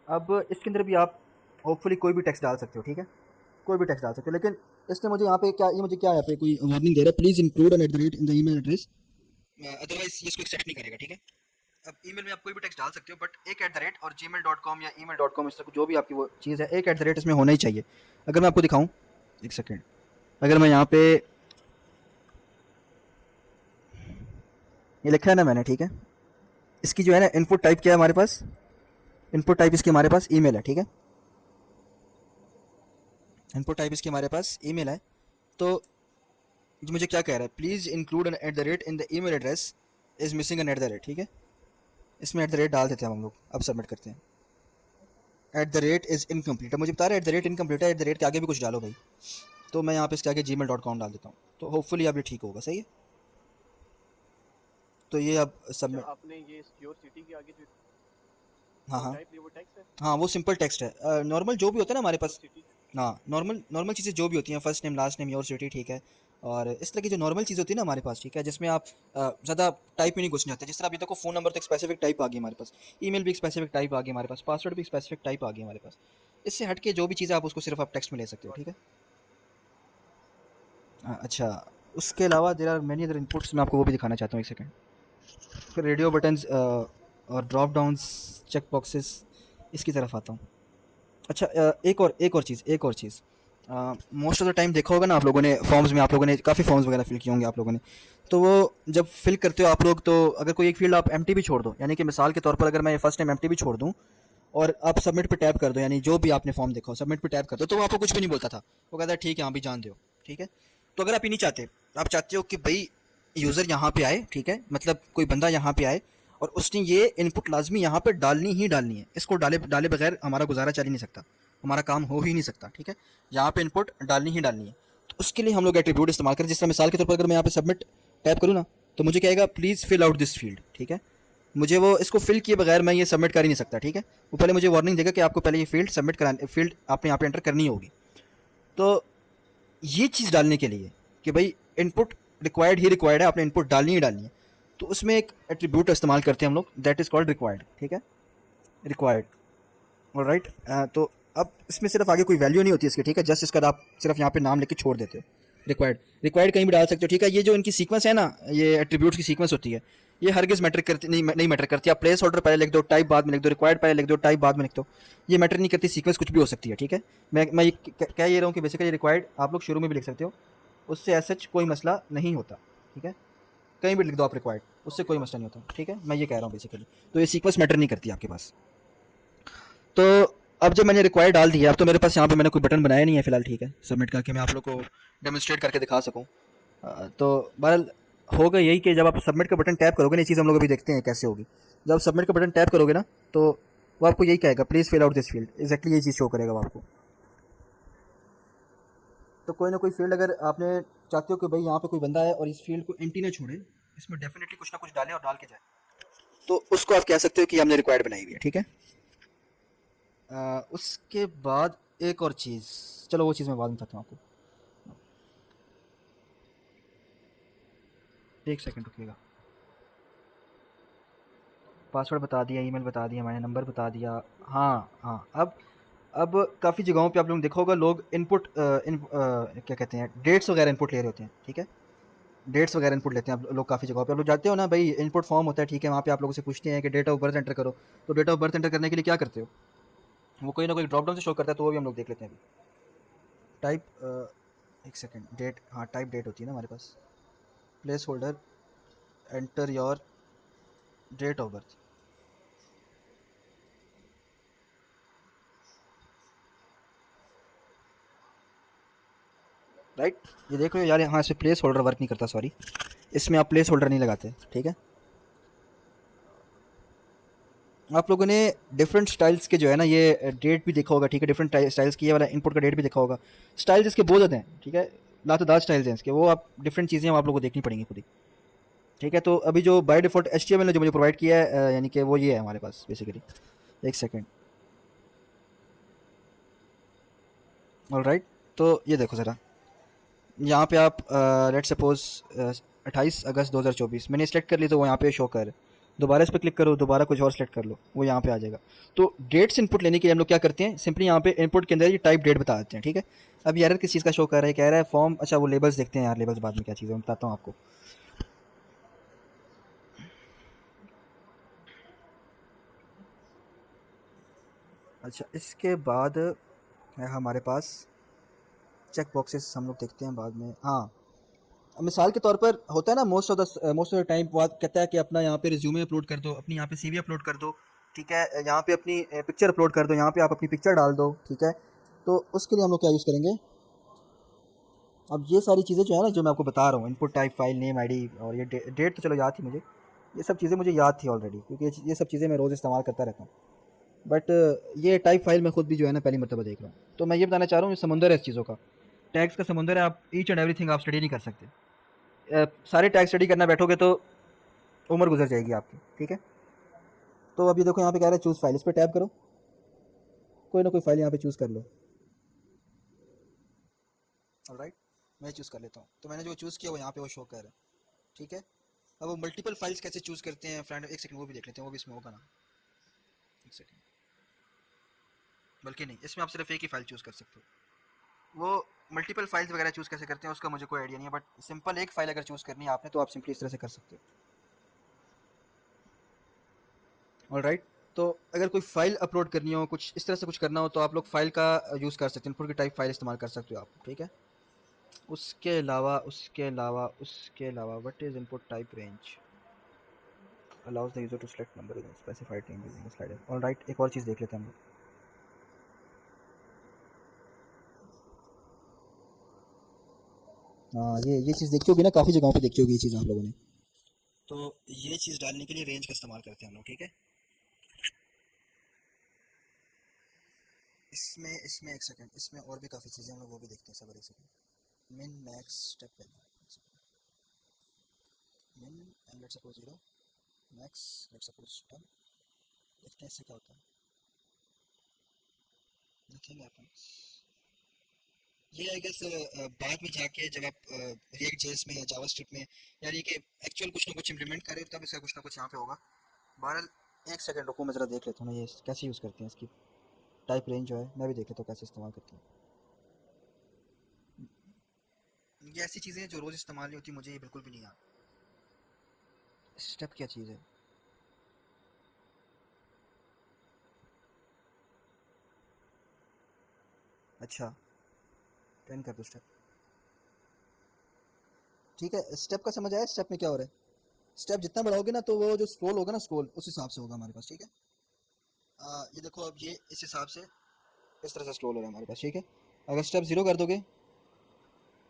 अब इसके अंदर भी आप होपफुली कोई भी टेक्स्ट डाल सकते हो, ठीक है, कोई भी टेक्स्ट डाल सकते हो। लेकिन इसने मुझे यहाँ पे क्या, ये मुझे क्या यहाँ पे कोई वार्निंग दे रहा है, please include an at the rate in the email address, otherwise ये इसको एक्सेप्ट नहीं करेगा, ठीक है। अब ईमेल में आप कोई भी टेक्स्ट डाल सकते हो, बट एक एट द रेट और gmail.com या email.com, इस तरह जो भी आपकी वो चीज़ है, एक एट द रेट इसमें होना ही चाहिए। अगर मैं आपको दिखाऊं, एक सेकेंड, अगर मैं यहाँ पे ये लिखा है ना मैंने, ठीक है, इसकी जो है ना इनपुट टाइप क्या है हमारे पास, इनपुट टाइप इसकी हमारे पास ईमेल है, ठीक है, इनपुट टाइप इसकी हमारे पास ईमेल है। तो मुझे क्या कह रहा है, please include an at the rate in the email address is missing an at the rate, ठीक है। इसमें एट द रेट डाल देते हैं हम लोग। अब सबमिट करते हैं। Eight the rate is incomplete. अब मुझे बता रहा है एट द रेट इनकम्प्लीट है, एट द रेट के आगे भी कुछ डालो भाई। तो मैं यहाँ पे इसके आगे gmail.com डाल देता हूँ, तो होपफुली अब ये ठीक होगा। सही है, तो ये अब अच्छा सबमिट। आपने ये योर सिटी के आगे जो हाँ हाँ टाइप लिया वो टेक्स्ट है हाँ, वो सिंपल टेक्स्ट है। नॉर्मल जो भी होता है ना हमारे योर पास। सिटी। हाँ, नॉर्मल नॉर्मल चीज़ें जो भी होती हैं, first name last name your city, ठीक है। और इस तरह की जो नॉर्मल चीज़ होती है ना हमारे पास, ठीक है, जिसमें आप ज़्यादा टाइप ही नहीं घुसने आते। जिस तरह अभी देखो फ़ोन नंबर तो एक स्पेसिफिक टाइप आ गई हमारे पास, ईमेल भी एक स्पेसिफिक टाइप आ गई हमारे पास, पासवर्ड भी एक स्पेसिफिक टाइप आ गई हमारे पास। इससे हट के जो भी चीज़ है आप उसको सिर्फ आप टेक्स्ट में ले सकते हो, ठीक है। अच्छा, उसके अलावा there are many other inputs, मैं आपको वो भी दिखाना चाहता हूँ, एक सेकेंड। फिर रेडियो बटन्स और ड्रॉप डाउन्स, चेक बॉक्सेस, इसकी तरफ आता हूँ। अच्छा, एक और चीज़ मोस्ट ऑफ द टाइम देखा होगा ना आप लोगों ने, फॉर्म्स में आप लोगों ने काफ़ी फॉर्म्स वगैरह फिल किए होंगे आप लोगों ने। तो वो जब फिल करते हो आप लोग, तो अगर कोई एक फील्ड आप एम्प्टी भी छोड़ दो, यानी कि मिसाल के तौर पर अगर मैं फर्स्ट टाइम एम्प्टी भी छोड़ दूँ और आप सबमिट पे टैप कर दो, यानी जो भी आपने फॉर्म देखा हो सबमिट पे टैप कर दो, तो वो आपको कुछ भी नहीं बोलता था। वो कहता है ठीक है हाँ भी जान दो, ठीक है। तो अगर आप ये नहीं चाहते, आप चाहते हो कि भाई यूज़र यहाँ पे आए, ठीक है, मतलब कोई बंदा यहाँ पे आए और उसने ये इनपुट लाजमी यहाँ पे डालनी ही डालनी है, इसको डाले डाले बगैर हमारा गुजारा चल ही नहीं सकता, हमारा काम हो ही नहीं सकता, ठीक है। यहाँ पे इनपुट डालनी ही डालनी है। तो उसके लिए हम लोग एट्रीब्यूट इस्तेमाल करें। जिस तरह मिसाल के तौर पर अगर मैं यहाँ पे सबमिट टैप करूँ ना, तो मुझे क्या आएगा, please fill out this field, ठीक है। मुझे वो इसको फिल किए बगैर मैं ये सबमिट कर ही नहीं सकता, ठीक है। वो पहले मुझे वार्निंग देगा कि आपको पहले ये फील्ड सबमिट करानी, फील्ड आपने यहाँ पे एंटर करनी होगी। तो ये चीज़ डालने के लिए कि भाई इनपुट रिक्वायर्ड ही रिक्वायर्ड है, आपने इनपुट डालनी ही डालनी है, तो उसमें एक एट्रीब्यूट इस्तेमाल करते हैं हम लोग, दैट इज़ कॉल्ड रिक्वायर्ड, ठीक है, रिक्वायर्ड। ऑलराइट। तो अब इसमें सिर्फ आगे कोई वैल्यू नहीं होती इसकी, ठीक है, जस्ट इसका आप सिर्फ यहाँ पे नाम लेके छोड़ देते हो, रिक्वायर्ड। रिक्वायर्ड कहीं भी डाल सकते हो, ठीक है। ये जो इनकी सीक्वेंस है ना, ये एट्रीब्यूट्स की सीक्वेंस होती है, ये हरगिज़ मैटर करती नहीं मैटर करती। आप प्लेस होल्डर पहले लिख दो, टाइप बाद में लिख दो, रिक्वायर्ड पहले लिख दो, टाइप बाद में लिख दो, ये मैटर नहीं करती। सीक्वेंस कुछ भी हो सकती है, ठीक है। मैं ये कह ये रहा हूँ कि बेसिकली रिक्वायर्ड आप लोग शुरू में भी लिख सकते हो, उससे एज सच कोई मसला नहीं होता, ठीक है। कहीं भी लिख दो आप रिक्वायर्ड, उससे कोई मसला नहीं होता, ठीक है। मैं ये कह रहा हूँ बेसिकली, तो ये सीक्वेंस मैटर नहीं करती आपके पास। तो अब जब मैंने रिक्वायर डाल दिया, अब तो मेरे पास यहाँ पे मैंने कोई बटन बनाया नहीं है फिलहाल, ठीक है, सबमिट का, कि मैं आप लोग को डेमोन्स्ट्रेट करके दिखा सकूँ। तो बहरहाल होगा यही कि जब आप सबमिट का बटन टैप करोगे ना, ये चीज़ हम लोग अभी देखते हैं कैसे होगी। जब आप सबमिट का बटन टैप करोगे ना, तो वो आपको यही कहेगा, please fill out this field, exactly यही चीज़ शो करेगा वो आपको। तो कोई ना कोई फील्ड अगर आपने चाहते हो कि भाई यहाँ पे कोई बंदा है और इस फील्ड को एम्प्टी ना छोड़े, इसमें डेफिनेटली कुछ ना कुछ डाले और डाल के जाए, तो उसको आप कह सकते हो कि हमने रिक्वायर्ड बनाई हुई है, ठीक है। उसके बाद एक और चीज़, चलो वो चीज़ मैं बाद में बताता हूँ आपको। एक सेकंड रुकिएगा। पासवर्ड बता दिया, ईमेल बता दिया, मैंने नंबर बता दिया। हाँ हाँ, अब काफ़ी जगहों पे आप लोगों ने देखा होगा, लोग इनपुट क्या कहते हैं, डेट्स वगैरह इनपुट ले रहे होते हैं, ठीक है। डेट्स वगैरह इनपुट लेते हैं आप लोग काफ़ी जगहों पे। आप लोग जाते हो ना भाई, इनपुट फॉर्म होता है, ठीक है, वहाँ पे आप लोगों से पूछते हैं कि डेट ऑफ बर्थ एंटर करो। तो डेट ऑफ बर्थ एंटर करने के लिए क्या करते हो, वो कोई ना कोई ड्रॉप डाउन से शो करता है, तो वो भी हम लोग देख लेते हैं अभी। टाइप एक सेकेंड, डेट, हाँ टाइप डेट होती है ना हमारे पास। Placeholder, enter your date of birth, right. ये देख रहे हो यार, यहाँ से प्लेस होल्डर वर्क नहीं करता, सॉरी, इसमें आप प्लेस होल्डर नहीं लगाते, ठीक है। आप लोगों ने डिफरेंट स्टाइल्स के जो है ना, ये डेट भी देखा होगा, ठीक है, डिफरेंट स्टाइल्स की, ये वाला इनपुट का डेट भी देखा होगा। स्टाइल्स इसके बहुत ज़्यादा हैं, ठीक है, लातदार स्टाइल्स हैं इसके, वो आप डिफरेंट चीज़ें आप लोगों को देखनी पड़ेंगी खुद ही, ठीक है। तो अभी जो बाय डिफ़ॉल्ट HTML ने जो मुझे प्रोवाइड किया है, यानी कि वो ये है हमारे पास बेसिकली। एक सेकेंड, ऑलराइट। तो ये देखो ज़रा, यहाँ पे आप लेट सपोज 28 अगस्त 2024 मैंने सेलेक्ट कर ली, तो वो यहाँ पे शो कर, दोबारा इस पर क्लिक करो, दोबारा कुछ और सेलेक्ट कर लो, वो यहाँ पे आ जाएगा। तो डेट्स इनपुट लेने के लिए हम लोग क्या करते हैं, सिंपली यहाँ पे इनपुट के अंदर ये टाइप डेट बता देते हैं, ठीक है। अब यार किस चीज़ का शो कर रहा है, कह रहा है फॉर्म, अच्छा वो लेबल्स देखते हैं यार, लेबल्स बाद में क्या चीज़ है मैं बताता हूँ आपको। अच्छा, इसके बाद है हमारे पास चेक बॉक्सेस, हम लोग देखते हैं बाद में। हाँ, मिसाल के तौर पर होता है ना, मोस्ट ऑफ द टाइम वो कहता है कि अपना यहाँ पे रिज्यूमे अपलोड कर दो, अपनी यहाँ पे CV अपलोड कर दो, ठीक है, यहाँ पे अपनी पिक्चर अपलोड कर दो, यहाँ पे आप अपनी पिक्चर डाल दो, ठीक है। तो उसके लिए हम लोग क्या यूज़ करेंगे, अब ये सारी चीज़ें जो है ना, जो मैं आपको बता रहा हूँ, input type, file name, ID, और ये डेट तो चलो याद थी मुझे, ये सब चीज़ें मुझे याद थी ऑलरेडी, क्योंकि ये सब चीज़ें मैं रोज़ इस्तेमाल करता रहता हूँ। बट ये टाइप फाइल मैं खुद भी जो है ना पहली मरतबा देख रहा हूँ। तो मैं ये बताना चाह रहा हूँ, ये समुंदर है इस चीज़ों का, टैग्स का समुंदर है। आप ईच एंड एवरीथिंग आप स्टडी नहीं कर सकते। सारे टैग स्टडी करना बैठोगे तो उम्र गुजर जाएगी आपकी, ठीक है। तो अभी देखो यहाँ पे कह रहा है चूज़ फाइल, इस पर टैप करो, कोई ना कोई फाइल यहाँ पे चूज़ कर लो। ऑलराइट, मैं चूज़ कर लेता हूँ। तो मैंने जो चूज़ किया वो यहाँ पे वो शो कर रहा है, ठीक है। अब वो मल्टीपल फाइल्स कैसे चूज़ करते हैं फ्रेंड, एक सेकंड वो भी देख लेते हैं, वो भी इसमें होगा ना, एक सेकंड। बल्कि नहीं, इसमें आप सिर्फ एक ही फाइल चूज़ कर सकते हो। वो मल्टीपल फाइल्स वगैरह चूज़ कैसे करते हैं उसका मुझे कोई आइडिया नहीं है, बट सिंपल एक फाइल अगर चूज़ करनी है आपने तो आप सिंपली इस तरह से कर सकते हो। ऑलराइट, तो अगर कोई फाइल अपलोड करनी हो, कुछ इस तरह से कुछ करना हो, तो आप लोग फाइल का यूज़ कर सकते हैं, इनपुट की टाइप फाइल इस्तेमाल कर सकते हो आप, ठीक है। उसके अलावा what is input type range, allows the user to select number within specified range using a slider। Alright, एक और चीज़ देख लेते हैं हम लोग। हाँ, ये चीज़ देखी होगी ना, काफ़ी जगहों पे देखी होगी ये चीज़ आप लोगों ने। तो ये चीज़ डालने के लिए रेंज का इस्तेमाल करते हैं हम लोग, ठीक है। इसमें एक सेकंड, इसमें और भी काफ़ी चीज़ें हम लोग वो भी देखते हैं, सबर एक second. Min max step value, min and let's suppose 0, max let's suppose 10। देखते हैं इससे क्या होता है, देखेंगे अपन। ये आई गेस बाद में जाके जब आप रिएक्ट जेएस में या जावास्क्रिप्ट में, यानी कि एक्चुअल कुछ ना कुछ इंप्लीमेंट करें, तब इसका कुछ ना कुछ यहाँ पे होगा। बहरहाल एक सेकंड रुको, मैं ज़रा देख लेता हूँ ना ये कैसे यूज़ करते हैं इसकी टाइप रेंज जो है, मैं भी देख लेता हूँ कैसे इस्तेमाल करते हैं। ये ऐसी चीज़ें हैं जो रोज़ इस्तेमाल नहीं होती, मुझे ये बिल्कुल भी नहीं आता। स्टेप क्या चीज़ है, अच्छा 10 कर दो स्टेप, ठीक है। स्टेप का समझ आया, स्टेप में क्या हो रहा है। स्टेप जितना बढ़ाओगे ना, तो वो जो स्क्रॉल होगा ना, स्क्रॉल उस हिसाब से होगा हमारे पास, ठीक है। ये देखो, अब ये इस हिसाब से इस तरह से स्क्रॉल हो रहा है हमारे पास, ठीक है। अगर स्टेप 0 कर दोगे,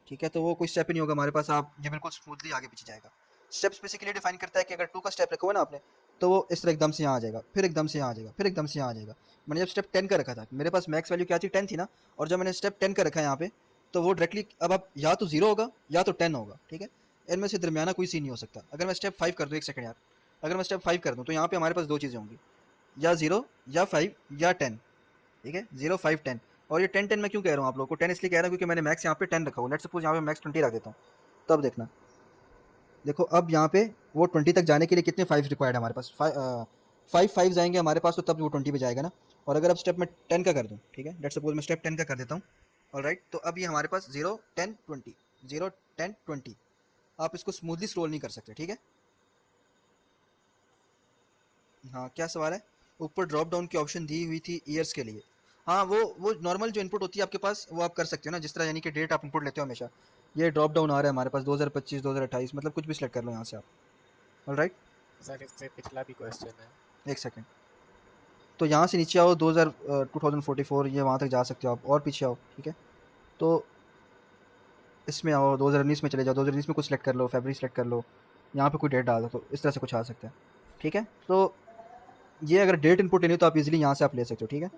ठीक है, तो वो कोई स्टेप ही नहीं होगा हमारे पास, आप ये बिल्कुल स्मूथली आगे पीछे जाएगा। स्टेप्स बेसिकली डिफाइन करता है कि अगर 2 का स्टेप रखा हुआ ना आपने, तो वो इस तरह एकदम से यहाँ आ जाएगा, फिर एकदम से यहाँ आ जाएगा, फिर एकदम से यहाँ आ जाएगा। मैंने जब स्टेप 10 का रखा था, मेरे पास मैक्स वैल्यू क्या थी, 10 थी ना, और जब मैंने स्टेप 10 का रखा है यहाँ पे, तो वो डायरेक्टली अब आप या तो 0 होगा या तो 10 होगा, ठीक है। इनमें से दरमियाना कोई सीन नहीं हो सकता। अगर मैं स्टेप 5 कर दूँ, एक सेकंड यार, अगर मैं स्टेप 5 कर दूँ, तो यहाँ पे हमारे पास दो चीज़ें होंगी, या 0 या 5 या 10, ठीक है। 0 5 10। और ये 10 10 मैं क्यों कह रहा हूँ आप लोगों को, 10 इसलिए कह रहा हूँ क्योंकि मैंने मैक्स यहाँ पे 10 रखा हुआ। लेट्स सपोज यहाँ पे मैक्स 20 रख देता हूँ, तब देखना, देखो अब यहाँ पे वो 20 तक जाने के लिए कितने 5 रिक्वायर्ड है हमारे पास, 5 5 जाएंगे हमारे पास, तो तब वो 20 पे जाएगा ना। और अगर अब स्टेप मैं 10 का कर दूँ, ठीक है, लेट्स सपोज मैं स्टेप 10 का कर देता हूँ। ऑलराइट, तो अब ये हमारे पास 0 10 20, 0 10 20, आप इसको स्मूथली स्क्रॉल नहीं कर सकते, ठीक है। हाँ, क्या सवाल है। ऊपर ड्रॉप डाउन की ऑप्शन दी हुई थी ईयर्स के लिए। हाँ, वो नॉर्मल जो इनपुट होती है आपके पास, वो आप कर सकते हो ना, जिस तरह यानी कि डेट आप इनपुट लेते हो हमेशा। ये ड्रॉप डाउन आ रहा है हमारे पास 2025 2028, मतलब कुछ भी सिलेक्ट कर लो यहाँ से आप। ऑलराइट, सर इससे पिछला भी क्वेश्चन है। एक सेकंड, तो यहाँ से नीचे आओ, 2044, ये वहाँ तक जा सकते हो आप, और पीछे आओ, ठीक है। तो इसमें आओ, 2019 में चले जाओ, 2019 में कुछ सिलेक्ट कर लो, फरवरी सिलेक्ट कर लो, यहाँ पे कोई डेट डाल दो, तो इस तरह से कुछ आ सकता है, ठीक है। तो ये अगर डेट इनपुट लेनी हो तो आप इजीली यहाँ से आप ले सकते हो, ठीक है।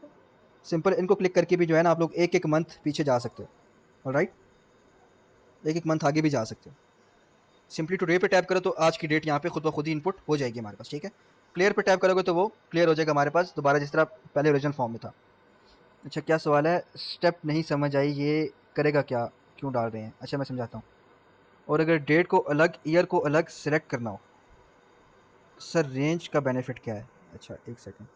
सिंपल इनको क्लिक करके भी जो है ना, आप लोग एक एक मंथ पीछे जा सकते हो। ऑलराइट, एक एक मंथ आगे भी जा सकते हो। सिंपली टुडे पे टैप करो तो आज की डेट यहाँ पे खुद ब खुद ही इनपुट हो जाएगी हमारे पास, ठीक है। क्लियर पे टैप करोगे तो वो क्लियर हो जाएगा हमारे पास दोबारा, जिस तरह पहले ओरिजिनल फॉर्म में था। अच्छा, क्या सवाल है, स्टेप नहीं समझ आई, ये करेगा क्या, क्यों डाल रहे हैं। अच्छा, मैं समझाता हूँ। और अगर डेट को अलग, ईयर को अलग सेलेक्ट करना हो, सर रेंज का बेनिफिट क्या है। अच्छा, एक सेकंड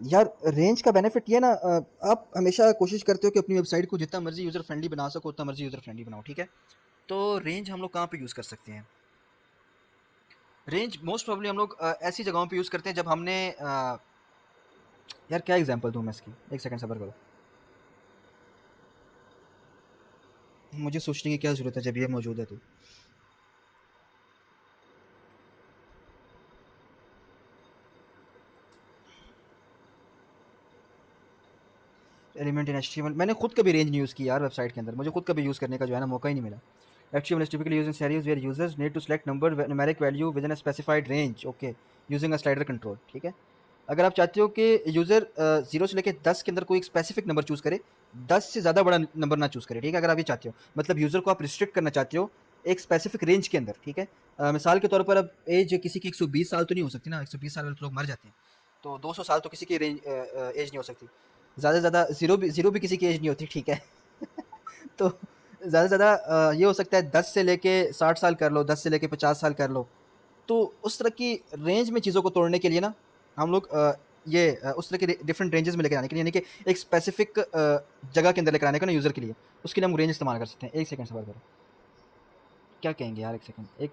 यार, रेंज का बेनिफिट ये ना, आप हमेशा कोशिश करते हो कि अपनी वेबसाइट को जितना मर्जी यूज़र फ्रेंडली बना सको, उतना मर्जी यूज़र फ्रेंडली बनाओ, ठीक है। तो रेंज हम लोग कहाँ पे यूज़ कर सकते हैं। रेंज मोस्ट प्रॉब्ली हम लोग ऐसी जगहों पे यूज़ करते हैं जब हमने यार क्या एग्जांपल दूँ मैं इसकी, एक सेकंड सब्र करो, मुझे सोचने की क्या ज़रूरत है जब ये मौजूद है तो। एलिमेंट इन एचटीएमएल मैंने खुद कभी रेंज नहीं यूज़ की यार वेबसाइट के अंदर, मुझे खुद कभी यूज़ करने का जो है ना मौका ही नहीं मिला। HTML is typically used in scenarios where users need to select number numeric value within a specified range, okay, using a slider control, ठीक है। अगर आप चाहते हो कि यूज़र 0 से लेके 10 के अंदर कोई एक स्पेसिफिक नंबर चूज़ करे, 10 से ज़्यादा बड़ा नंबर ना चूज़ करे, ठीक है। अगर आप ये चाहते हो, मतलब यूज़र को आप रिस्ट्रिक्ट करना चाहते हो एक स्पेसिफिक रेंज के अंदर, ठीक है। मिसाल के तौर पर अब एज किसी की 120 साल तो नहीं हो सकती ना, 120 साल वाले तो लोग मर जाते हैं, तो 200 साल तो किसी की रेंज एज नहीं हो सकती। ज़्यादा से ज़्यादा ज़ीरो भी किसी की एज नहीं होती, ठीक है। तो ज़्यादा से ज़्यादा ये हो सकता है 10 से लेके 60 साल कर लो, 10 से लेके 50 साल कर लो। तो उस तरह की रेंज में चीज़ों को तोड़ने के लिए ना हम लोग उस तरह के डिफरेंट रेंजेस में लेकर आने के लिए, यानी कि एक स्पेसिफिक जगह के अंदर लेकर आने का ना यूज़र के लिए, उसके लिए हम रेंज इस्तेमाल कर सकते हैं। एक सेकंड सबर करो, क्या कहेंगे यार, एक सेकंड, एक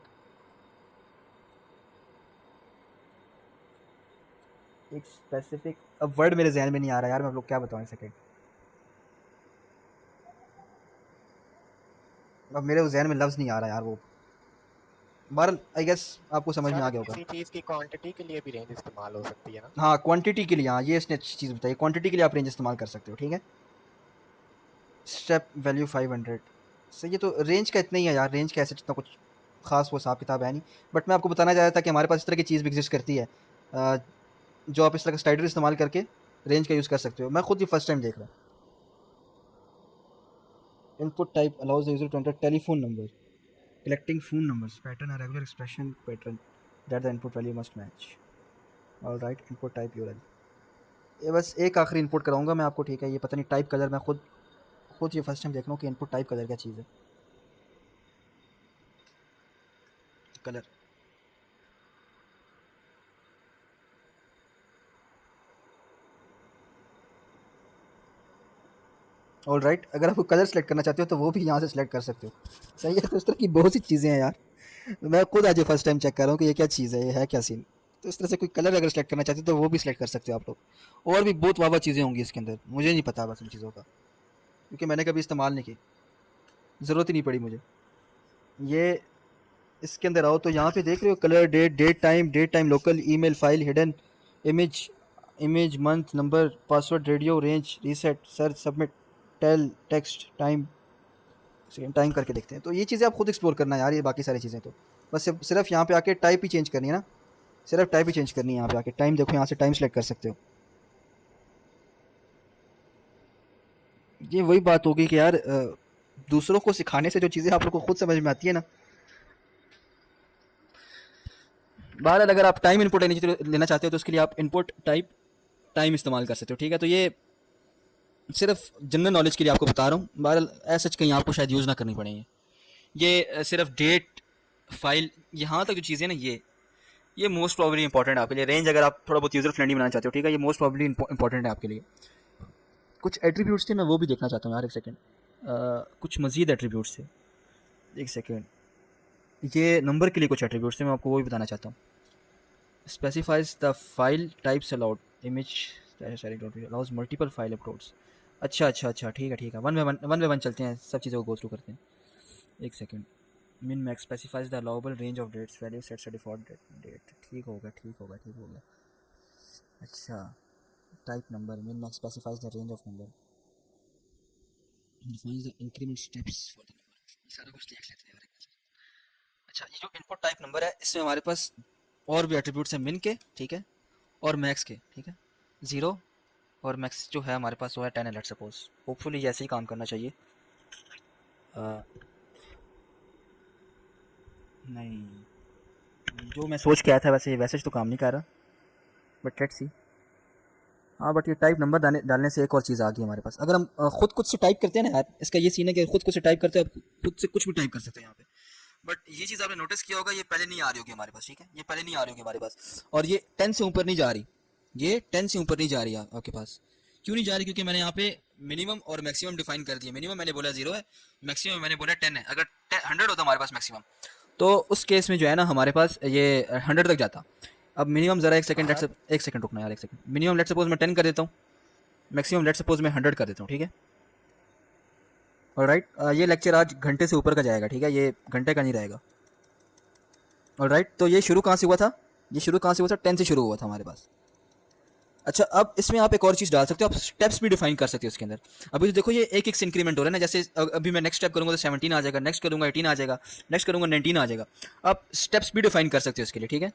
स्पेसिफिक, अब वर्ड मेरे जहन में नहीं आ रहा यार, मैं आप लोग क्या बताऊँ, एक सेकंड, अब मेरे जहन में लफ्ज़ नहीं आ रहा यार वो। बहरहाल आई गेस आपको समझ में आ शायद गया होगा। किसी चीज़ की क्वांटिटी के लिए भी रेंज इस्तेमाल हो सकती है ना। हाँ, क्वांटिटी के लिए, हाँ ये इसने अच्छी चीज़ बताई, क्वांटिटी के लिए आप रेंज इस्तेमाल कर सकते हो, ठीक है। स्टेप वैल्यू 500, सही है। तो रेंज का इतना ही है यार, रेंज का ऐसे इतना कुछ खास वो हिसाब किताब है नहीं, बट मैं आपको बताना चाह रहा था कि हमारे पास इस तरह की चीज़ भी एग्जिस्ट करती है, जो आप इस तरह का स्लाइडर इस्तेमाल करके रेंज का यूज़ कर सकते हो। मैं खुद ही फर्स्ट टाइम देख रहा हूँ। Input type allows user to enter telephone number, collecting phone numbers, pattern और regular expression pattern that the input value must match. Alright, input type URL, ये बस एक आखिरी इनपुट कराऊंगा मैं आपको, ठीक है। ये पता नहीं टाइप कलर, मैं खुद ये फर्स्ट टाइम देख रहा हूँ कि इनपुट टाइप कलर क्या चीज़ है। कलर, ऑल राइट, अगर आपको कलर सेलेक्ट करना चाहते हो तो वो भी यहाँ से सेलेक्ट कर सकते हो, सही है। तो इस तरह की बहुत सी चीज़ें हैं यार, मैं खुद आज फर्स्ट टाइम चेक कर रहा हूँ कि ये क्या चीज़ है, ये है क्या सीन। तो इस तरह से कोई कलर अगर सेलेक्ट करना चाहते हो तो वो भी सिलेक्ट कर सकते हो आप लोग। और भी बहुत वाह चीज़ें होंगी इसके अंदर, मुझे नहीं पता बस इन चीज़ों का, क्योंकि मैंने कभी इस्तेमाल नहीं की, ज़रूरत ही नहीं पड़ी मुझे। ये इसके अंदर आओ तो यहाँ पे देख रहे हो colour, date time, local, email, file, hidden, image, month, number, password, radio, range, reset, search, submit, tel, text, time, second time करके देखते हैं। तो ये चीज़ें आप खुद एक्सप्लोर करना है यार, ये बाकी सारी चीज़ें तो बस सिर्फ यहाँ पे आके टाइप ही चेंज करनी है ना, सिर्फ टाइप ही चेंज करनी है। यहाँ पे आके टाइम देखो, यहाँ से टाइम सेलेक्ट कर सकते हो। ये वही बात होगी कि यार दूसरों को सिखाने से जो चीज़ें आप लोग को खुद समझ में आती है ना। बहरहाल अगर आप टाइम इनपुट लेना चाहते हो तो उसके लिए आप इनपुट टाइप टाइम इस्तेमाल कर सकते हो, ठीक है। तो ये सिर्फ जनरल नॉलेज के लिए आपको बता रहा हूँ, बहरहाल ऐसा कहीं आपको शायद यूज़ ना करनी पड़ेगी। ये सिर्फ डेट, फाइल, यहाँ तक जो चीज़ें ना, ये मोस्ट प्रॉब्ली इंपॉर्टेंट है आपके लिए। रेंज अगर आप थोड़ा बहुत यूज़र फ्रेंडली बनाना चाहते हो, ठीक है, ये मोस्ट प्रॉब्ली इंपॉर्टेंट है आपके लिए। कुछ एट्रीब्यूट्स थे, मैं वो भी देखना चाहता हूँ यार, एक सेकेंड, कुछ मज़ीद एट्रीब्यूट्स थे, एक सेकेंड। ये नंबर के लिए कुछ एट्रीब्यूट्स थे, मैं आपको वो भी बताना चाहता हूँ। Specifies the file types allowed, image allows multiple file uploads. अच्छा, ठीक है, वन बाय वन चलते हैं, सब चीज़ों को गो थ्रू करते हैं। एक second, min max specifies the allowable range of dates, value sets a default date, ठीक होगा। अच्छा, type number, min max specifies the range of number, defines the increment steps for the number, सारा कुछ देख लेते हैं यार। अच्छा, ये जो इनपुट टाइप नंबर है इसमें हमारे पास और भी एट्रीब्यूट्स हैं मिन के, ठीक है, और मैक्स के, ठीक है। 0 और मैक्स जो है हमारे पास वो है 10 है, लेट्स सपोज। होपफुली ऐसे ही काम करना चाहिए। नहीं, जो मैं सोच के आया था वैसे तो काम नहीं कर रहा, बट लेट्स सी। हाँ, बट ये टाइप नंबर डालने से एक और चीज़ आ गई हमारे पास। अगर हम खुद से टाइप करते हैं ना यार, इसका ये सीन है कि खुद से टाइप करते हैं, आप खुद से कुछ भी टाइप कर सकते हैं यहाँ पे। बट ये चीज़ आपने नोटिस किया होगा, ये पहले नहीं आ रही होगी हमारे पास, ठीक है, ये पहले नहीं आ रही होगी हमारे पास, और ये 10 से ऊपर नहीं जा रही, ये 10 से ऊपर नहीं जा रही आपके पास। क्यों नहीं जा रही? क्योंकि मैंने यहाँ पे मिनिमम और मैक्सिमम डिफाइन कर दिया। मिनिमम मैंने बोला 0 है, मैक्सिमम मैंने बोला 10 है। अगर 100 होता हमारे पास मैक्सिमम, तो उस केस में जो है ना हमारे पास ये 100 तक जाता। अब मिनिमम ज़रा एक सेकंड रुकना यार, एक सेकंड। मिनिमम लेट सपोज मैं 10 कर देता हूँ, मैक्सिमम लेट सपोज मैं 100 कर देता हूँ, ठीक है। ऑलराइट, ये लेक्चर आज घंटे से ऊपर का जाएगा, ठीक है, ये घंटे का नहीं रहेगा। ऑलराइट, तो ये शुरू कहाँ से हुआ था? ये शुरू कहाँ से हुआ था? 10 से शुरू हुआ था हमारे पास। अच्छा, अब इसमें आप एक और चीज़ डाल सकते हो, आप स्टेप्स भी डिफाइन कर सकते हो इसके अंदर। अभी तो देखो ये एक एक इंक्रीमेंट हो रहा है ना, जैसे अभी मैं नेक्स्ट स्टेप करूंगा तो 17 आ जाएगा, नेक्स्ट करूंगा 18 आ जाएगा, नेक्स्ट करूंगा 19 आ जाएगा। आप स्टेप्स भी डिफाइन कर सकते हो इसके लिए, ठीक है।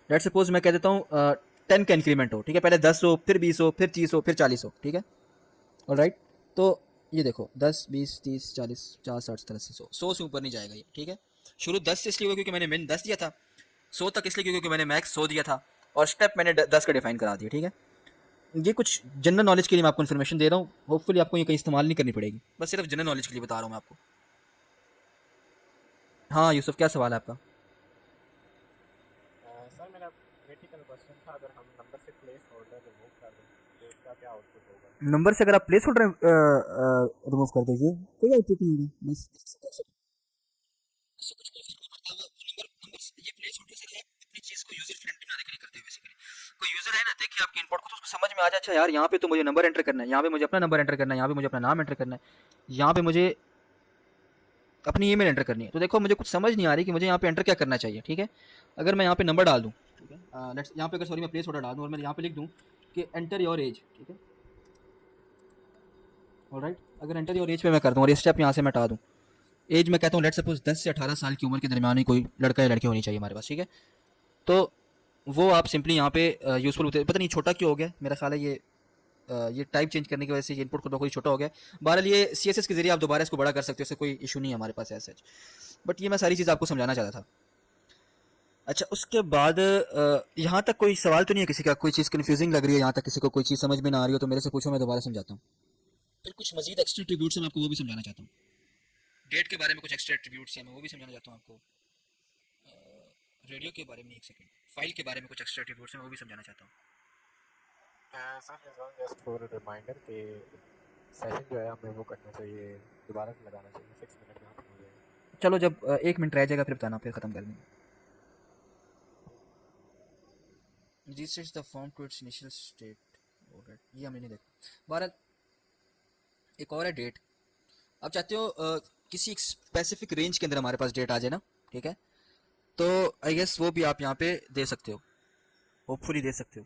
लेट सपोज मैं कह देता हूँ 10 का इंक्रीमेंट हो, ठीक है, पहले 10 हो, फिर 20 हो, फिर 30 हो, फिर 40 हो, ठीक है। ऑलराइट, तो ये देखो 10 20 30 40 50 60 70 80 100 से ऊपर नहीं जाएगा ये, ठीक है। शुरू 10 से इसलिए हुआ क्योंकि मैंने मिन 10 दिया था, 100 तक इसलिए क्योंकि मैंने मैक्स 100 दिया था, और स्टेप मैंने 10 का डिफाइन करा दिया, ठीक है। ये कुछ जनरल नॉलेज के लिए मैं आपको इन्फॉर्मेशन दे रहा हूँ, होपफुली आपको ये कहीं इस्तेमाल नहीं करनी पड़ेगी, बस सिर्फ जनरल नॉलेज के लिए बता रहा हूँ मैं आपको। हाँ यूसुफ, क्या सवाल है आपका? सर मेरा क्रिटिकल क्वेश्चन था, अगर हम नंबर से प्लेस होल्डर रिमूव कर दें तो इसका क्या आउटपुट होगा? नंबर से अगर आप प्लेस होल्डर रिमूव कर दीजिए, कोई आउटपुट नहीं होगा, बस ये प्लेस होल्डर से आप अपनी चीज को यूजर फ्रेंडली बनाने के लिए करते हो बेसिकली। कोई यूजर है ना, देखे आपके इनपुट को तो उसको समझ में आ जाए, अच्छा यार यहाँ पे तो मुझे नंबर एंटर करना है, यहाँ पे मुझे अपना नंबर एंटर करना है, यहाँ पे मुझे अपना नाम एंटर करना है, यहाँ पे मुझे अपनी ईमेल एंटर करनी है। तो देखो मुझे कुछ समझ नहीं आ रही कि मुझे यहाँ पे एंटर क्या करना चाहिए, ठीक है। अगर मैं यहाँ पे नंबर डाल दूँ, ठीक है, लेट्स यहाँ पे अगर सॉरी मैं प्लेस होल्डर डाल दूँ और मैं यहाँ पे लिख दूँ कि एंटर योर एज, ठीक है, ऑलराइट। अगर एंटर योर एज पे मैं कर दूँ और ये स्टेप यहाँ से मैं हटा दूँ, एज मैं कहता हूँ लेट सपोज 10 से 18 साल की उम्र के दरमियान ही कोई लड़का या लड़की होनी चाहिए हमारे पास, ठीक है। तो वो आप सिंपली यहाँ पे यूजफुल होते, पता नहीं छोटा क्यों हो गया, मेरा ख्याल है ये टाइप चेंज करने की वजह से ये इनपुट कोड कोई छोटा हो गया। बहरहाल ये CSS के जरिए आप दोबारा इसको बड़ा कर सकते हो, इससे कोई इशू नहीं है हमारे पास ऐसा। बट ये मैं सारी चीज़ आपको समझाना चाहता था। अच्छा, उसके बाद यहाँ तक कोई सवाल तो नहीं है किसी का, कोई चीज़ कन्फ्यूजिंग लग रही है यहाँ तक, किसी को कोई चीज़ समझ में ना आ रही हो तो मेरे से पूछो, मैं दोबारा समझाता हूँ। फिर कुछ मजीद एक्स्ट्रा एट्रीब्यूट्स हैं, मैं आपको वो भी समझाना चाहता हूँ। डेट के बारे में कुछ एक्स्ट्रा एट्रीब्यूट्स हैं, मैं वो भी समझाना चाहता हूँ आपको। रेडियो के बारे में, एक सेकंड, फाइल के बारे में कुछ एक्स्ट्रा एट्रीब्यूट्स हैं, मैं वो भी समझाना चाहता हूँ। सर जस्ट फॉर रिमाइंडर कि सेशन जो है हमें वो करना चाहिए, दोबारा से लगाना चाहिए, 6 मिनट में खत्म हो जाएगा। चलो जब 1 मिनट रह जाएगा फिर बताना, फिर ख़त्म कर देंगे। This is the form to its initial state, ये हमने नहीं देखा। बहरहाल एक और है डेट। आप चाहते हो किसी एक स्पेसिफिक रेंज के अंदर हमारे पास डेट आ जाए ना, ठीक है, तो आई गेस वो भी आप यहाँ पे दे सकते हो, होपफुली दे सकते हो।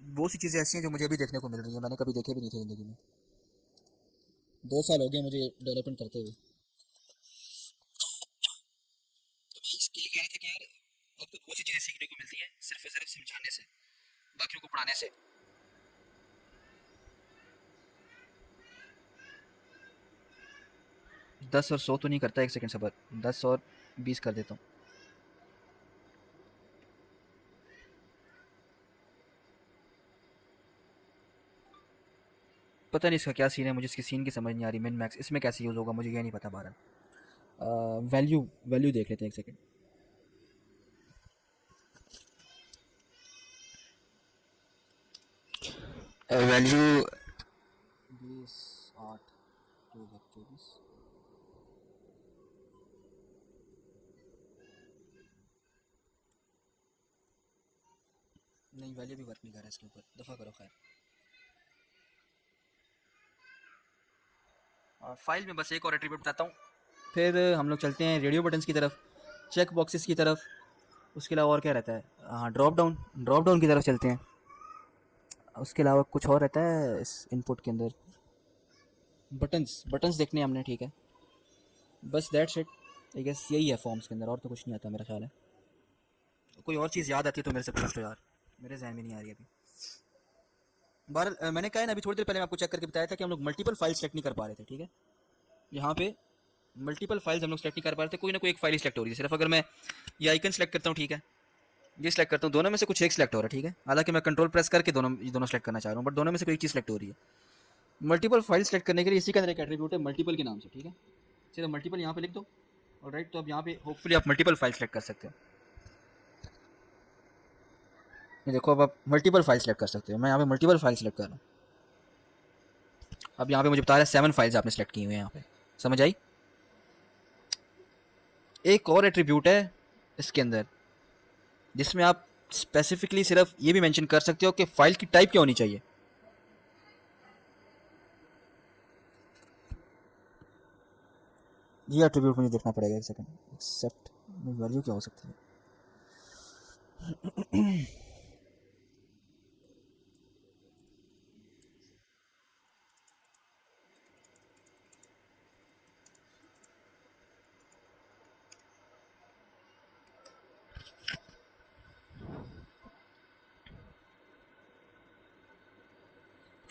बहुत सी चीज़ें ऐसी हैं जो मुझे अभी देखने को मिल रही हैं, मैंने कभी देखे भी नहीं थे ज़िंदगी में। 2 साल हो गए मुझे डेवलपमेंट करते हुए। तो मैं इसके लिए कह रहा था कि यार आपको बहुत सी चीज़ें सीखने को मिलती हैं सिर्फ और सिर्फ समझाने से, बाकियों को पढ़ाने से। 10 और 100 तो नहीं करता, 1 सेकंड सबर, 10 और 20 कर देता हूँ। पता नहीं इसका क्या सीन है, मुझे इसकी सीन की समझ नहीं आ रही। मिन मैक्स इसमें कैसे यूज़ होगा मुझे ये नहीं पता। बहरहाल वैल्यू वैल्यू देख लेते हैं, 1 सेकंड। वैल्यू 20 8 2024। नहीं, वैल्यू भी वर्क नहीं कर रहा है इसके ऊपर, दफ़ा करो खैर। फाइल में बस एक और एट्रीब्यूट बताता हूँ, फिर हम लोग चलते हैं रेडियो बटन्स की तरफ, चेक बॉक्सेस की तरफ। उसके अलावा और क्या रहता है, हाँ ड्रॉप डाउन की तरफ चलते हैं। उसके अलावा कुछ और रहता है इस इनपुट के अंदर, बटन्स बटन्स देखने हैं हमने, ठीक है, बस दैट्स इट। आई गेस यही है फॉर्म्स के अंदर, और तो कुछ नहीं आता मेरा ख्याल है। कोई और चीज़ याद आती है तो मेरे से पूछ लो यार, मेरे जहन में नहीं आ रही अभी। बहरहाल मैंने कहा है ना अभी थोड़ी देर पहले मैं आपको चेक करके बताया था कि हम लोग मल्टीपल फाइल सेलेक्ट नहीं कर पा रहे थे, ठीक है। यहाँ पे मल्टीपल फाइल्स हम लोग सेलेक्ट नहीं कर पा रहे थे, कोई ना कोई एक फाइल सेलेक्ट हो रही है सिर्फ। अगर मैं ये आइकन सेलेक्ट करता हूँ, ठीक है, ये सेलेक्ट करता हूँ, दोनों में से कुछ एक सेलेक्ट हो रहा है, ठीक है। हालांकि मैं कंट्रोल प्रेस करके दोनों सेलेक्ट करना चाह रहा हूँ, बट दोनों में से कोई एक चीज़ सेलेक्ट हो रही है। मल्टीपल फाइल सेलेक्ट करने के लिए इसी का अंदर एक एट्रीब्यूट है मल्टीपल के नाम से, ठीक है। सिर्फ मल्टीपल यहाँ पे लिख दो, ऑलराइट। तो अब यहाँ पे होपफुली आप मल्टीपल फाइल सेलेक्ट कर सकते हो। ये देखो अब आप मल्टीपल फाइल सेलेक्ट कर सकते हो, मैं यहाँ पे मल्टीपल फाइल सेलेक्ट कर रहा हूँ। अब यहाँ पे मुझे बता रहा है 7 फाइल्स आपने सेलेक्ट की हुई हैं यहाँ पे, समझ आई। एक और एट्रीब्यूट है इसके अंदर जिसमें आप स्पेसिफिकली सिर्फ ये भी मेंशन कर सकते हो कि फाइल की टाइप क्या होनी चाहिए। ये एट्रीब्यूट मुझे देखना पड़ेगा, 1 सेकंड। एक्सेप्ट वैल्यू क्या हो सकती है,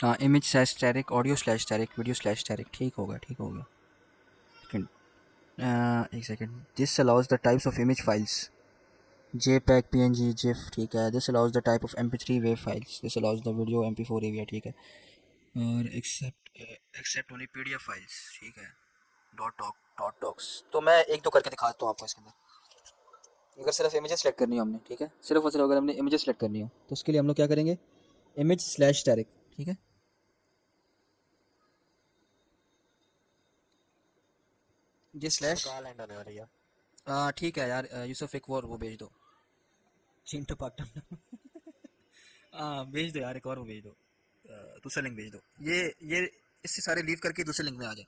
हाँ, image slash static, audio slash static, video slash static, ठीक होगा, ठीक हो गया। सेकंड, एक second. This allows the types of image files, JPEG, PNG, GIF, ठीक है। This allows the type of MP3 wave files, this allows the video MP4 AVI, ठीक है। और एक्सेप्ट ओनली PDF फाइल्स, ठीक है। Dot docs. तो मैं एक दो करके दिखाता हूँ आपको इसके अंदर। अगर सिर्फ इमेजेस सेलेक्ट करनी हो हमने, ठीक है, सिर्फ और सिर्फ अगर हमने इमेजेस सेलेक्ट करनी हो तो उसके लिए हम लोग क्या करेंगे, इमेज स्लैश स्टैटिक, ठीक है। ये स्लैश, कॉल एंड होने वाली है। ठीक है यार, यूसुफ एक और वो भेज दो, चिंटू पागल। हाँ भेज दो यार, एक और वो भेज दो, दूसरा लिंक भेज दो। ये इससे सारे लीव करके दूसरे लिंक में आ जाए।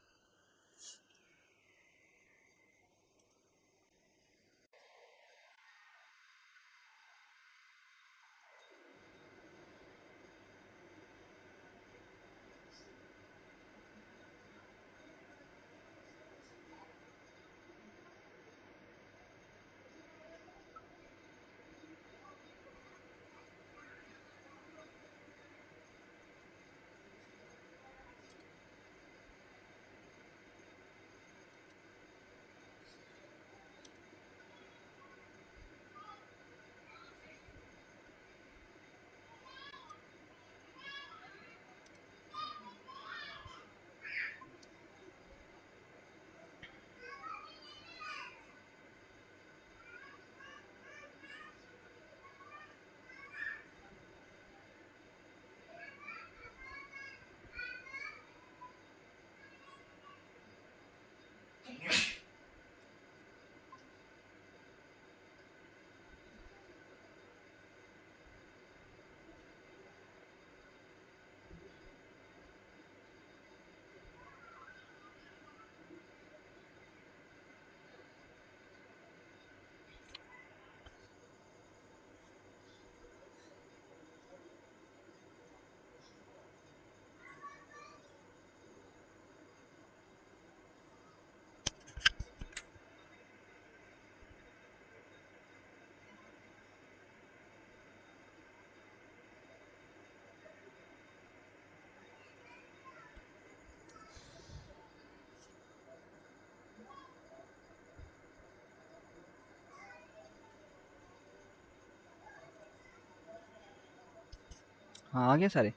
हाँ आ गया सारे,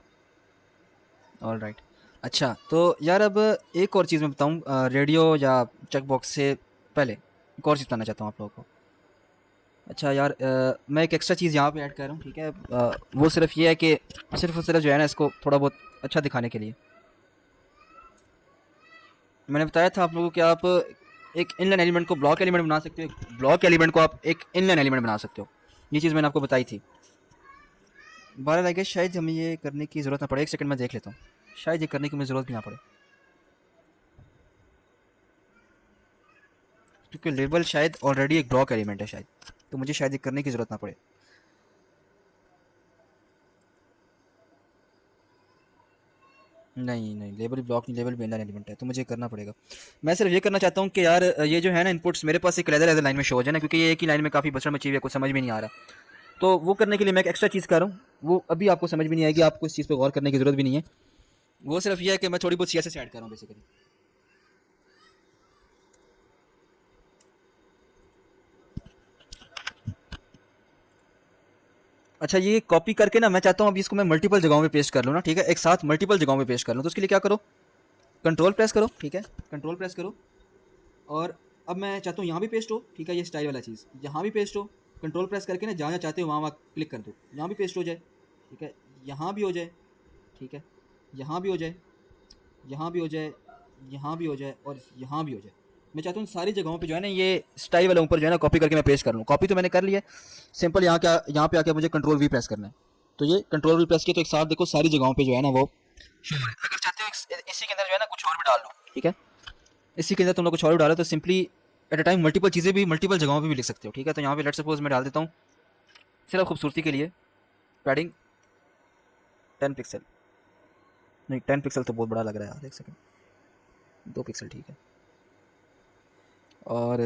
ऑल राइट। अच्छा तो यार अब एक और चीज़ मैं बताऊँ, रेडियो या चेक बॉक्स से पहले एक और चीज़ बताना चाहता हूँ आप लोगों को। अच्छा यार, मैं एक एक्स्ट्रा चीज़ यहाँ पे ऐड कर रहा हूँ, ठीक है। वो सिर्फ ये है कि सिर्फ और सिर्फ जो है ना, इसको थोड़ा बहुत अच्छा दिखाने के लिए मैंने बताया था आप लोगों को कि आप एक इनलाइन एलिमेंट को ब्लॉक एलिमेंट बना सकते हो, ब्लॉक एलिमेंट को आप एक इनलाइन एलिमेंट बना सकते हो। ये चीज़ मैंने आपको बताई थी। 12 लगे, शायद हमें ये करने की ज़रूरत ना पड़े। एक सेकंड में देख लेता हूँ, शायद ये करने की मुझे ज़रूरत भी ना पड़े, क्योंकि लेबल शायद ऑलरेडी एक ब्लॉक एलिमेंट है शायद, तो मुझे शायद ये करने की ज़रूरत ना पड़े। नहीं नहीं, लेबल ब्लॉक नहीं, लेबल भी इनलाइन एलिमेंट है, तो मुझे करना पड़ेगा। मैं सिर्फ ये करना चाहता हूँ कि यार ये जो है ना इनपुट्स मेरे पास एक अलग अलग लाइन में शो हो जाए ना, क्योंकि ये एक ही लाइन में काफ़ी बचड़ मची हुई है, कुछ समझ में नहीं आ रहा। तो वो करने के लिए मैं एक एक्स्ट्रा चीज़ कर रहा हूँ, वो अभी आपको समझ में नहीं आएगी, आपको इस चीज़ पर गौर करने की ज़रूरत भी नहीं है। वो सिर्फ ये है कि मैं थोड़ी बहुत CSS ऐड कर रहा हूँ बेसिकली। अच्छा ये कॉपी करके ना मैं चाहता हूँ अभी इसको मैं मल्टीपल जगहों पे पेस्ट कर लूँ ना, ठीक है, एक साथ मल्टीपल जगहों पे पेस्ट कर लूँ। तो उसके लिए क्या करो, कंट्रोल प्रेस करो, ठीक है, कंट्रोल प्रेस करो। और अब मैं चाहता हूँ यहाँ भी पेस्ट हो, ठीक है, ये स्टाइल वाला चीज़ यहाँ भी पेस्ट हो। कंट्रोल प्रेस करके ना जहाँ जहाँ चाहते हो वहाँ वहाँ क्लिक कर दो, यहाँ भी पेस्ट हो जाए, ठीक है, यहाँ भी हो जाए, ठीक है, यहाँ भी हो जाए, यहाँ भी हो जाए, यहाँ भी हो जाए और यहाँ भी हो जाए। मैं चाहता हूँ सारी जगहों पे जो है ना ये स्टाइल वाला ऊपर जो है ना कॉपी करके मैं पेस्ट कर लूँ। कॉपी तो मैंने कर लिया है, सिंपल यहाँ पे आके मुझे कंट्रोल V प्रेस करना है। तो ये कंट्रोल V प्रेस किया तो एक साथ देखो सारी जगहों पे जो है ना वो शो हो रहा है। अगर चाहते हो इसी के अंदर जो है ना कुछ और भी डाल लो, ठीक है, इसी के अंदर तुम लोग कुछ और भी डालो तो simply at a time multiple चीज़ें भी मल्टीपल जगहों पे भी लिख सकते हो, ठीक है। तो यहाँ पे लेट सपोज मैं डाल देता हूँ सिर्फ खूबसूरती के लिए पैडिंग 10 पिक्सल। नहीं 10 पिक्सल तो बहुत बड़ा लग रहा है यार, एक सेकंड, 2 पिक्सल ठीक है। और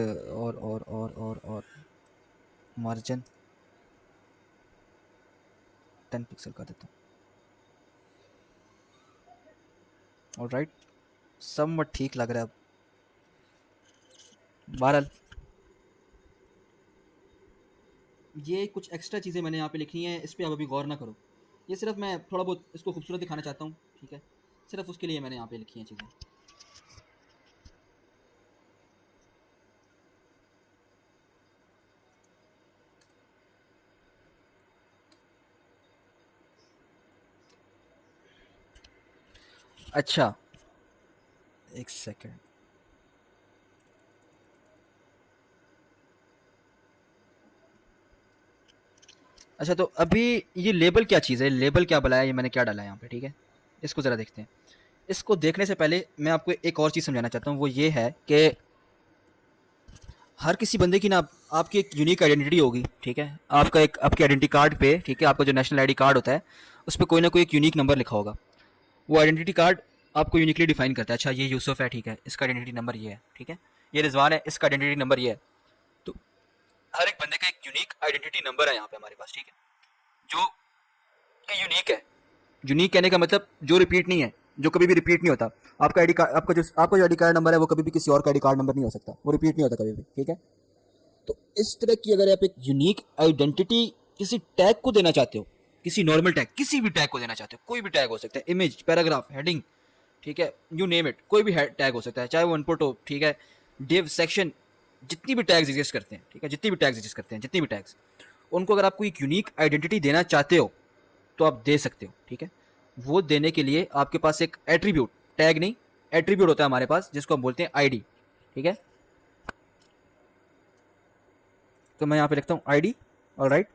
मार्जिन 10 पिक्सल का देता हूँ। ऑलराइट, सब ठीक लग रहा है अब। बहरहाल ये कुछ एक्स्ट्रा चीज़ें मैंने यहाँ पे लिखी हैं, इस पे आप अभी गौर ना करो। ये सिर्फ मैं थोड़ा बहुत इसको खूबसूरत दिखाना चाहता हूँ, ठीक है, सिर्फ उसके लिए मैंने यहाँ पे लिखी हैं चीज़ें। अच्छा, एक सेकेंड। अच्छा, तो अभी ये लेबल क्या चीज़ है, लेबल क्या बुलाया, ये मैंने क्या डाला है यहाँ पे, ठीक है, इसको ज़रा देखते हैं। इसको देखने से पहले मैं आपको एक और चीज़ समझाना चाहता हूँ, वो ये है कि हर किसी बंदे की ना आपकी एक यूनिक आइडेंटिटी होगी, ठीक है, आपका एक आपके आइडेंटिटी कार्ड पे, ठीक है, आपका जो नेशनल आईडी कार्ड होता है उस पर कोई ना कोई एक यूनिक नंबर लिखा होगा। वो आइडेंटिटी कार्ड आपको यूनिकली डिफाइन करता है। अच्छा, ये यूसुफ है, ठीक है, इसका आइडेंटिटी नंबर ये है, ठीक है, ये रिजवान है, इसका आइडेंटिटी नंबर ये है। तो हर एक बंदे का एक यूनिक आइडेंटिटी नंबर है यहाँ पे हमारे पास, ठीक है, जो कि यूनिक है। यूनिक कहने का मतलब जो रिपीट नहीं है, जो कभी भी रिपीट नहीं होता। आपका आईडी कार्ड, आपका जो आईडी कार्ड नंबर है वो कभी भी किसी और का आईडी कार्ड नंबर नहीं हो सकता, वो रिपीट नहीं होता कभी भी, ठीक है। तो इस तरह की अगर आप एक यूनिक आइडेंटिटी किसी टैग को देना चाहते हो, किसी नॉर्मल टैग, किसी भी टैग को देना चाहते हो, कोई भी टैग हो सकता है, इमेज, पैराग्राफ, हेडिंग, ठीक है, यू नेम इट, कोई भी टैग हो सकता है, चाहे वो इनपुट हो, ठीक है, डिव, सेक्शन, जितनी भी टैग्स एग्जिस्ट करते हैं, ठीक है, जितनी भी टैग्स एग्जिस्ट करते हैं, जितनी भी टैग्स, उनको अगर आपको एक यूनिक आइडेंटिटी देना चाहते हो तो आप दे सकते हो, ठीक है। वो देने के लिए आपके पास एक एट्रीब्यूट, टैग नहीं, एट्रीब्यूट होता है हमारे पास जिसको हम बोलते हैं आईडी, ठीक है। तो मैं यहाँ पे लिखता हूँ आईडी, ऑलराइट।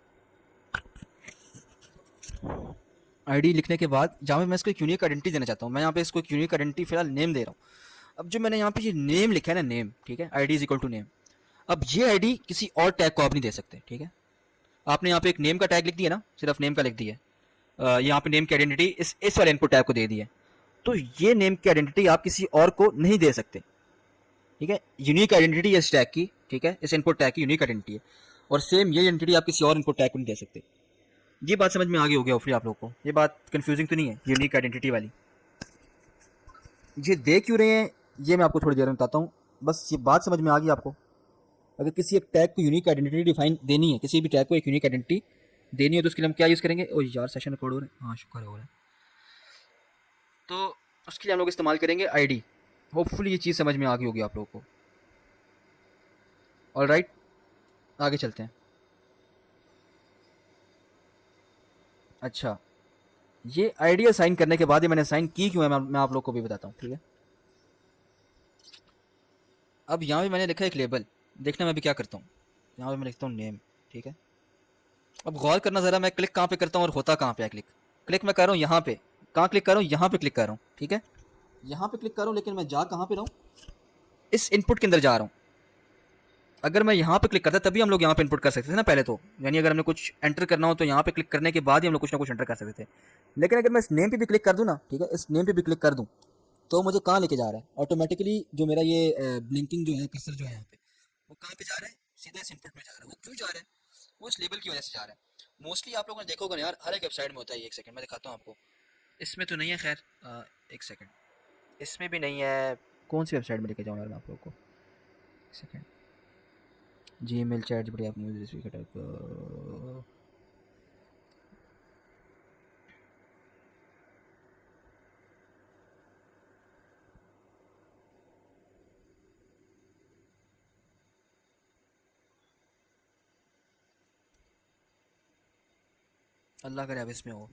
आईडी लिखने के बाद जहाँ पे मैं इसको एक यूनिक आइडेंटिटी देना चाहता हूँ, मैं यहाँ पे इसको एक यूनिक आइडेंटिटी फिलहाल नेम दे रहा हूँ। अब जो मैंने यहाँ पे ये नेम लिखा है ना, नेम, ठीक है, ID is equal to name. अब ये आईडी किसी और टैग को आप नहीं दे सकते, ठीक है। आपने यहाँ पे एक नेम का टैग लिख दिया ना, सिर्फ नेम का लिख दिया, यहाँ पे नेम की आइडेंटिटी इस वाले इनपुट टैग को दे दी है। तो ये नेम की आइडेंटिटी आप किसी और को नहीं दे सकते, ठीक है। यूनिक आइडेंटिटी इस टैग की, ठीक है, इस इनपुट टैग की यूनिक आइडेंटिटी है, और सेम ये आइडेंटिटी आप किसी और इनपुट टैग को नहीं दे सकते। ये बात समझ में आ गई होगी ऑफरी आप लोगों को, ये बात कंफ्यूजिंग तो नहीं है यूनिक आइडेंटिटी वाली। ये दे क्यों रहे हैं ये मैं आपको थोड़ी देर में बताता हूँ, बस ये बात समझ में आ गई आपको। अगर किसी एक टैग को यूनिक आइडेंटिटी डिफाइन देनी है, किसी भी टैग को एक यूनिक आइडेंटिटी देनी है, तो उसके लिए हम क्या यूज़ करेंगे। ओ यार, सेशन रिकॉर्ड हो रहा है, हाँ शुक्र हो रहा है। तो उसके लिए हम लोग इस्तेमाल करेंगे आईडी। होपफुली ये चीज़ समझ में आ गई होगी आप लोगों को। ऑलराइट, आगे चलते हैं। अच्छा, ये आईडी असाइन करने के बाद ये मैंने असाइन की क्यों है, मैं आप लोग को भी बताता हूँ, ठीक है। अब यहाँ पे मैंने लिखा है एक लेबल, देखना मैं भी क्या करता हूँ। यहाँ पे मैं लिखता हूँ नेम, ठीक है। अब गौर करना ज़रा, मैं क्लिक कहाँ पे करता हूँ और होता कहाँ पे है क्लिक। क्लिक मैं कर रहा हूँ यहाँ पे, कहाँ क्लिक कर रहा हूँ, यहाँ पे क्लिक कर रहा हूँ, ठीक है, यहाँ पे क्लिक कर रहा हूँ, लेकिन मैं जा कहाँ पे रहा हूँ, इस इनपुट के अंदर जा रहा हूँ। अगर मैं यहाँ पे क्लिक करता तभी हम लोग यहाँ पे इनपुट कर सकते थे ना पहले तो, यानी अगर हमें कुछ एंटर करना हो तो यहाँ पे क्लिक करने के बाद ही हम लोग कुछ ना कुछ एंटर कर सकते थे। लेकिन अगर मैं इस नेम पे भी क्लिक कर दूँ ना, ठीक है, इस नेम पे भी क्लिक कर दूँ, तो मुझे कहाँ लेके जा रहा है ऑटोमेटिकली, जो मेरा ये ब्लिंकिंग जो है, कर्सर जो है यहाँ पे, वो कहाँ पे जा रहा है, सीधा इस इनपुट में जा रहा है। वो क्यों जा रहा है, वो इस लेबल की वजह से जा रहा है। मोस्टली आप लोगों ने देखा होगा यार, हर एक वेबसाइट में होता है। एक सेकंड मैं दिखाता हूँ आपको, इसमें तो नहीं है खैर, एक सेकंड, इसमें भी नहीं है। कौन सी वेबसाइट में लेके जाऊँ यार मैं आप लोगों को, एक सेकंड, जीमेल, चैट, बढ़िया अल्लाह करे अब इसमें हो।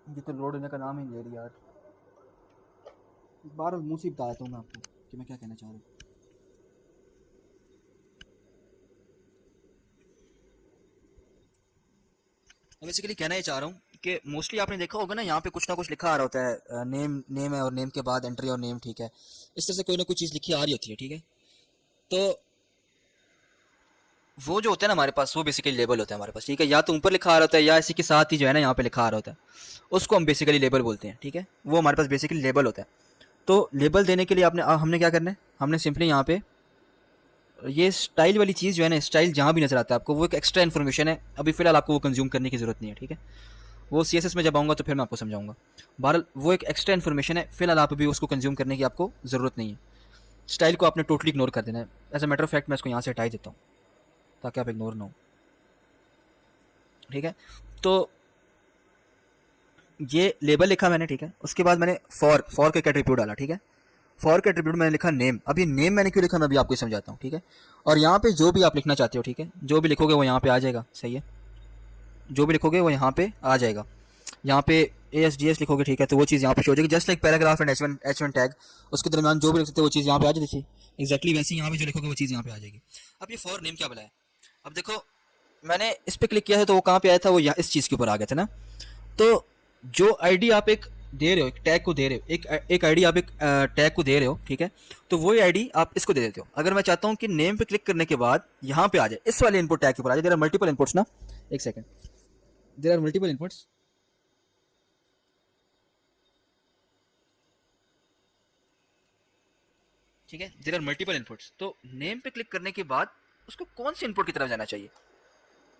ये तो लोड होने का नाम ही नहीं ले रही यार। बार मुंह से बता देता हूँ मैं आपको कि मैं क्या कहना चाह रहा हूँ। बेसिकली कहना ये चाह रहा हूँ कि मोस्टली आपने देखा होगा ना, यहाँ पे कुछ ना कुछ लिखा आ रहा होता है, नेम, नेम है और नेम के बाद एंट्री और नेम, ठीक है, इस तरह से कोई ना कोई चीज़ लिखी आ रही होती है, ठीक है। तो वो जो होता है ना हमारे पास, वो बेसिकली लेबल होता है हमारे पास, ठीक है। या तो ऊपर लिखा आ रहा होता है या इसी के साथ ही जो है ना यहाँ पे लिखा आ रहा होता है, उसको हम बेसिकली लेबल बोलते हैं, ठीक है। वो हमारे पास बेसिकली लेबल होता है। तो लेबल देने के लिए हमने क्या करना है, हमने सिंपली यहाँ पे ये स्टाइल वाली चीज़ जो है ना, स्टाइल जहाँ भी नजर आता है आपको, वो एक एक्स्ट्रा इन्फॉर्मेशन है, अभी फिलहाल आपको वो कंज्यूम करने की जरूरत नहीं है, ठीक है। वो CSS में जब आऊँगा तो फिर मैं आपको समझाऊंगा। बहरहाल वो एक एक्स्ट्रा इन्फॉर्मेशन है, फिलहाल आप अभी उसको कंज्यूम करने की आपको ज़रूरत नहीं है। स्टाइल को आपने टोटली इग्नोर कर देना है। As a matter of fact मैं इसको यहाँ से हटा ही देता हूँ ताकि आप इग्नोर ना हो, ठीक है। तो ये लेबल लिखा मैंने, ठीक है। उसके बाद मैंने फॉर का एट्रीब्यूट डाला, ठीक है। फॉर का एट्रीब्यूट मैंने लिखा नेम। अब ये नेम मैंने क्यों लिखा मैं अभी आपको समझाता हूँ, ठीक है। और यहाँ पे जो भी आप लिखना चाहते हो, ठीक है, जो भी लिखोगे वो यहाँ पे आ जाएगा, सही है। जो भी लिखोगे वो यहाँ पे आ जाएगा। यहाँ पे ASDS लिखोगे, ठीक है, तो वो चीज़ यहाँ पे शो हो जाएगी, just like paragraph and H1 tag. उसके दरमियान जो भी लिख सकते हो वो चीज़ यहाँ पे आ जाती थी, एक्जैक्टली वैसे ही यहाँ पे जो लिखोगे वो चीज़ यहाँ पे आ जाएगी। अब ये फॉर नेम क्या बुलाया, अब देखो मैंने इस पर क्लिक किया है तो वो कहाँ पे आया था, वो यहाँ इस चीज़ के ऊपर आ गया था ना। तो जो आईडी आप एक दे रहे हो, एक टैग को दे रहे हो, एक आईडी आप एक टैग को दे रहे हो, ठीक है, तो वही आईडी आप इसको दे देते हो। अगर मैं चाहता हूँ कि नेम पे क्लिक करने के बाद यहाँ पे आ जाए, इस वाले इनपुट टैग के ऊपर आ जाए, देयर आर मल्टीपल इनपुट्स ना, एक second, there are multiple inputs, ठीक है, देयर आर मल्टीपल इनपुट्स। तो नेम पे क्लिक करने के बाद उसको कौन से इनपुट की तरफ जाना चाहिए,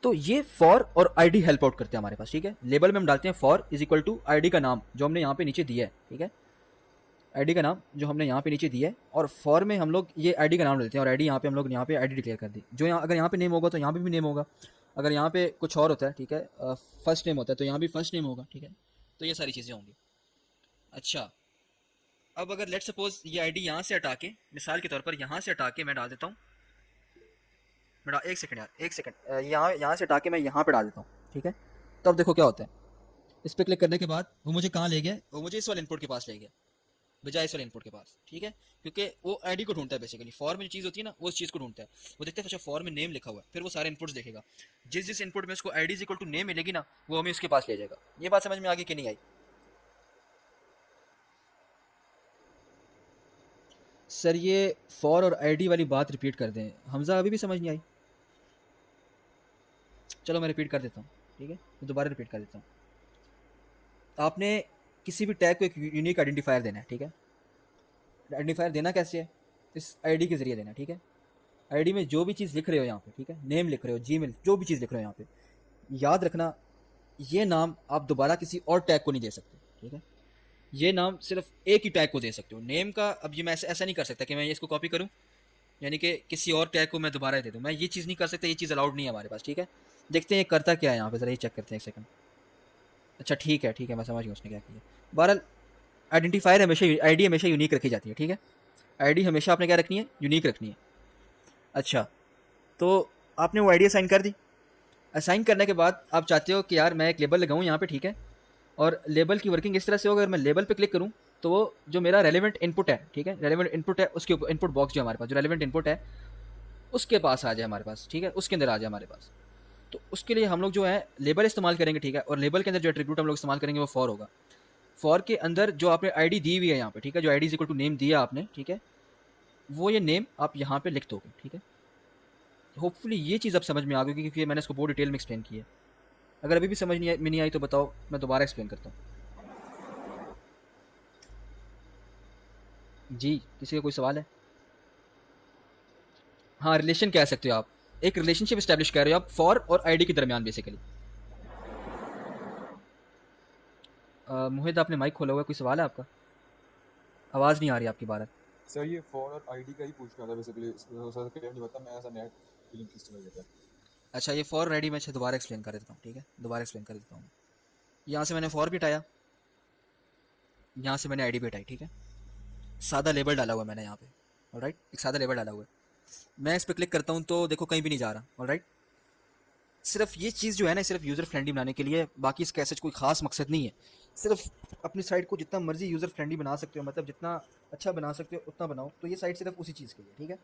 तो ये फॉर और आईडी हेल्प आउट करते हैं हमारे पास, ठीक है। लेबल में हम डालते हैं for is equal to ID का नाम जो हमने यहाँ पे नीचे दिया है, ठीक है, आईडी का नाम जो हमने यहाँ पे नीचे दिया है, और फॉर में हम लोग ये आईडी का नाम लेते हैं, और आईडी यहाँ पे हम लोग यहाँ पे आईडी डिक्लेयर कर दी। जो यहाँ अगर यहाँ पे नेम होगा तो यहाँ पे भी नेम होगा, अगर यहाँ पे कुछ और होता है, ठीक है, फर्स्ट नेम होता है तो यहाँ भी फर्स्ट नेम होगा, ठीक है। तो ये सारी चीज़ें होंगी। अच्छा, अब अगर लेट सपोज ये आईडी यहाँ से हटा के, मिसाल के तौर पर यहाँ से हटा के मैं डाल देता हूँ, एक सेकंड यार, एक सेकंड, यहाँ यहाँ से हटा के मैं यहाँ पे डाल देता हूँ, ठीक है। तो अब देखो क्या होता है, इस पर क्लिक करने के बाद वो मुझे कहाँ ले गया, वो मुझे इस वाले इनपुट के पास ले गया बजाय इस वाले इनपुट के पास, ठीक है। क्योंकि वो आईडी को ढूंढता है बेसिकली, फॉर में जो चीज़ होती है ना वो उस चीज़ को ढूंढता है। वो देखता है अच्छा फॉर में नेम लिखा हुआ है, फिर वो सारे इनपुट्स देखेगा, जिस जिस इनपुट में उसको ID is equal to name मिलेगी ना, वो हमें उसके पास ले जाएगा। ये बात समझ में आ गई कि नहीं आई? सर ये फॉर और आईडी वाली बात रिपीट कर दें हमजा, अभी भी समझ नहीं आई? चलो मैं रिपीट कर देता हूँ, ठीक है, मैं दोबारा रिपीट कर देता हूँ। आपने किसी भी टैग को एक यूनिक आइडेंटिफायर देना है, ठीक है। आइडेंटिफायर देना कैसे है, इस आईडी के जरिए देना, ठीक है। आईडी में जो भी चीज़ लिख रहे हो यहाँ पे, ठीक है, नेम लिख रहे हो, जीमेल, जो भी चीज़ लिख रहे हो यहाँ पे, याद रखना ये नाम आप दोबारा किसी और टैग को नहीं दे सकते, ठीक है। ये नाम सिर्फ एक ही टैग को दे सकते हो नेम का। अब ये मैं ऐसा नहीं कर सकता कि मैं इसको कॉपी करूँ यानी कि किसी और टैग को मैं दोबारा दे दूँ, मैं ये चीज़ नहीं कर सकता, ये चीज़ अलाउड नहीं है हमारे पास, ठीक है। देखते हैं ये करता क्या है यहाँ पे, ज़रा ये चेक करते हैं एक सेकंड। अच्छा ठीक है ठीक है, मैं समझ गया उसने क्या किया। बहरहाल आइडेंटिफायर हमेशा, आईडी हमेशा यूनिक रखी जाती है, ठीक है। आईडी हमेशा आपने क्या रखनी है, यूनिक रखनी है। अच्छा, तो आपने वो आईडी असाइन कर दी। असाइन करने के बाद आप चाहते हो कि यार मैं एक लेबल लगाऊँ यहाँ पे, ठीक है, और लेबल की वर्किंग इस तरह से होगा, अगर मैं लेबल पे क्लिक करूँ तो वो जो मेरा रेलेवेंट इनपुट है, ठीक है, रेलेवेंट इनपुट है, उसके ऊपर इनपुट बॉक्स जो हमारे पास जो रेलेवेंट इनपुट है उसके पास आ जाए हमारे पास, ठीक है, उसके अंदर आ जाए हमारे पास। तो उसके लिए हम लोग जो है लेबल इस्तेमाल करेंगे, ठीक है, और लेबल के अंदर जो एट्रीब्यूट हम लोग इस्तेमाल करेंगे वो फॉर होगा। फॉर के अंदर जो आपने आईडी दी हुई है यहाँ पे, ठीक है, जो ID is equal to name दिया आपने, ठीक है, वो ये नेम आप यहाँ पे लिख दोगे, ठीक है। होपफुली ये चीज़ अब समझ में आ गई क्योंकि मैंने इसको बहुत डिटेल में एक्सप्लेन की है। अगर अभी भी समझ नहीं आई तो बताओ, मैं दोबारा एक्सप्लेन करता हूँ। जी, किसी का कोई सवाल है? हाँ, रिलेशन कह सकते हो आप, एक रिलेशनशिप इस्टेब्लिश कर रहे हो आप फॉर और आईडी के दरमियान बेसिकली। मुहिद आपने माइक खोला हुआ है, कोई सवाल है आपका? आवाज़ नहीं आ रही आपकी बात। सर ये फॉर और आईडी का ही पूछना था बेसिकली, सर क्लियर नहीं होता, मैं ऐसा नेट लिंक इस्तेमाल करता हूं। अच्छा, ये फॉर रेडी मैं दोबारा एक्सप्लेन कर देता हूँ, ठीक है, दोबारा एक्सप्लेन कर देता हूँ। यहाँ से मैंने फॉर भी हटाया, यहाँ से मैंने आईडी भी हटाई, ठीक है, सादा लेबल डाला हुआ है मैंने यहाँ पे, ऑलराइट, एक सादा लेबल डाला हुआ है। मैं इस पर क्लिक करता हूँ तो देखो कहीं भी नहीं जा रहा, ऑलराइट। सिर्फ ये चीज़ जो है ना सिर्फ यूज़र फ्रेंडली बनाने के लिए, बाकी इसका ऐसा कोई खास मकसद नहीं है। सिर्फ अपनी साइट को जितना मर्जी यूज़र फ्रेंडली बना सकते हो, मतलब जितना अच्छा बना सकते हो उतना बनाओ, तो ये साइट सिर्फ उसी चीज़ के लिए, ठीक है।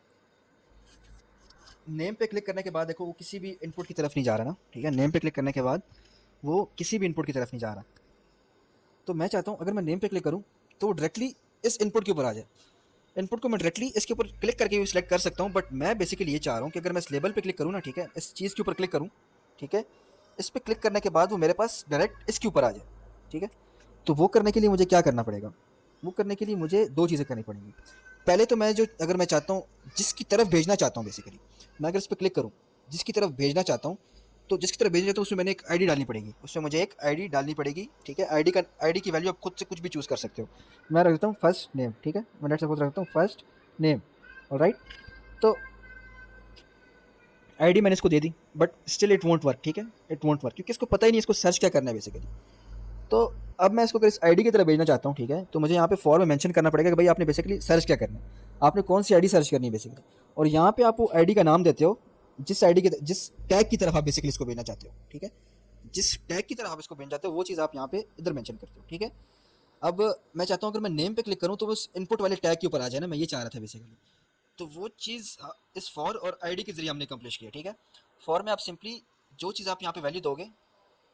नेम पे क्लिक करने के बाद देखो वो किसी भी इनपुट की तरफ नहीं जा रहा ना, ठीक है। नेम पे क्लिक करने के बाद वो किसी भी इनपुट की तरफ नहीं जा रहा। तो मैं चाहता हूँ अगर मैं नेम पे क्लिक करूँ तो वो डायरेक्टली इस इनपुट के ऊपर आ जाए, इनपुट को मैं डायरेक्टली इसके ऊपर क्लिक करके भी सिलेक्ट कर सकता हूँ, बट मैं बेसिकली ये चाह रहा हूँ कि अगर मैं इस लेबल पे क्लिक करूँ ना, ठीक है, इस चीज़ के ऊपर क्लिक करूँ, ठीक है, इस पे क्लिक करने के बाद वो मेरे पास डायरेक्ट इसके ऊपर आ जाए, ठीक है। तो वो करने के लिए मुझे क्या करना पड़ेगा? वो करने के लिए मुझे 2 चीज़ें करनी पड़ेंगी। पहले तो मैं जो अगर मैं चाहता हूँ जिसकी तरफ भेजना चाहता हूँ बेसिकली, मैं अगर इस पे क्लिक करूँ, जिसकी तरफ भेजना चाहता हूँ, तो जिसकी तरफ भेजना चाहता हूँ उसमें मैंने एक आईडी डालनी पड़ेगी, उसमें मुझे एक आईडी डालनी पड़ेगी, ठीक है। आईडी की वैल्यू आप खुद से कुछ भी चूज़ कर सकते हो। मैं रख देता हूँ फर्स्ट नेम, ठीक है, मैं लेट्स सपोज रखता हूँ फर्स्ट नेम, ऑलराइट। तो आईडी मैंने इसको दे दी, but still it won't work, ठीक है, इट वोंट वर्क क्योंकि इसको पता ही नहीं इसको सर्च क्या करना है बेसिकली। तो अब मैं इसको अगर इस आईडी की तरफ भेजना चाहता हूँ, ठीक है, तो मुझे यहाँ पे फॉर्म में मेंशन करना पड़ेगा कि भाई आपने बेसिकली सर्च क्या करना है, आपने कौन सी आईडी सर्च करनी है बेसिकली। और यहाँ पे आप वो आईडी का नाम देते हो जिस टैग की तरफ आप बेसिकली इसको भेजना चाहते हो, ठीक है। जिस टैग की तरफ आप इसको भेजना चाहते हो वो चीज़ आप यहाँ पे इधर मेंशन करते हो, ठीक है। अब मैं चाहता हूँ अगर मैं नेम पे क्लिक करूँ तो वो इनपुट वाले टैग के ऊपर आ जाए ना, मैं ये चाह रहा था बेसिकली। तो वो चीज़ इस फॉर और आईडी के जरिए हमने कंप्लीट किया, ठीक है। फॉर में आप सिंपली जो चीज़ आप यहाँ पे वैल्यू दोगे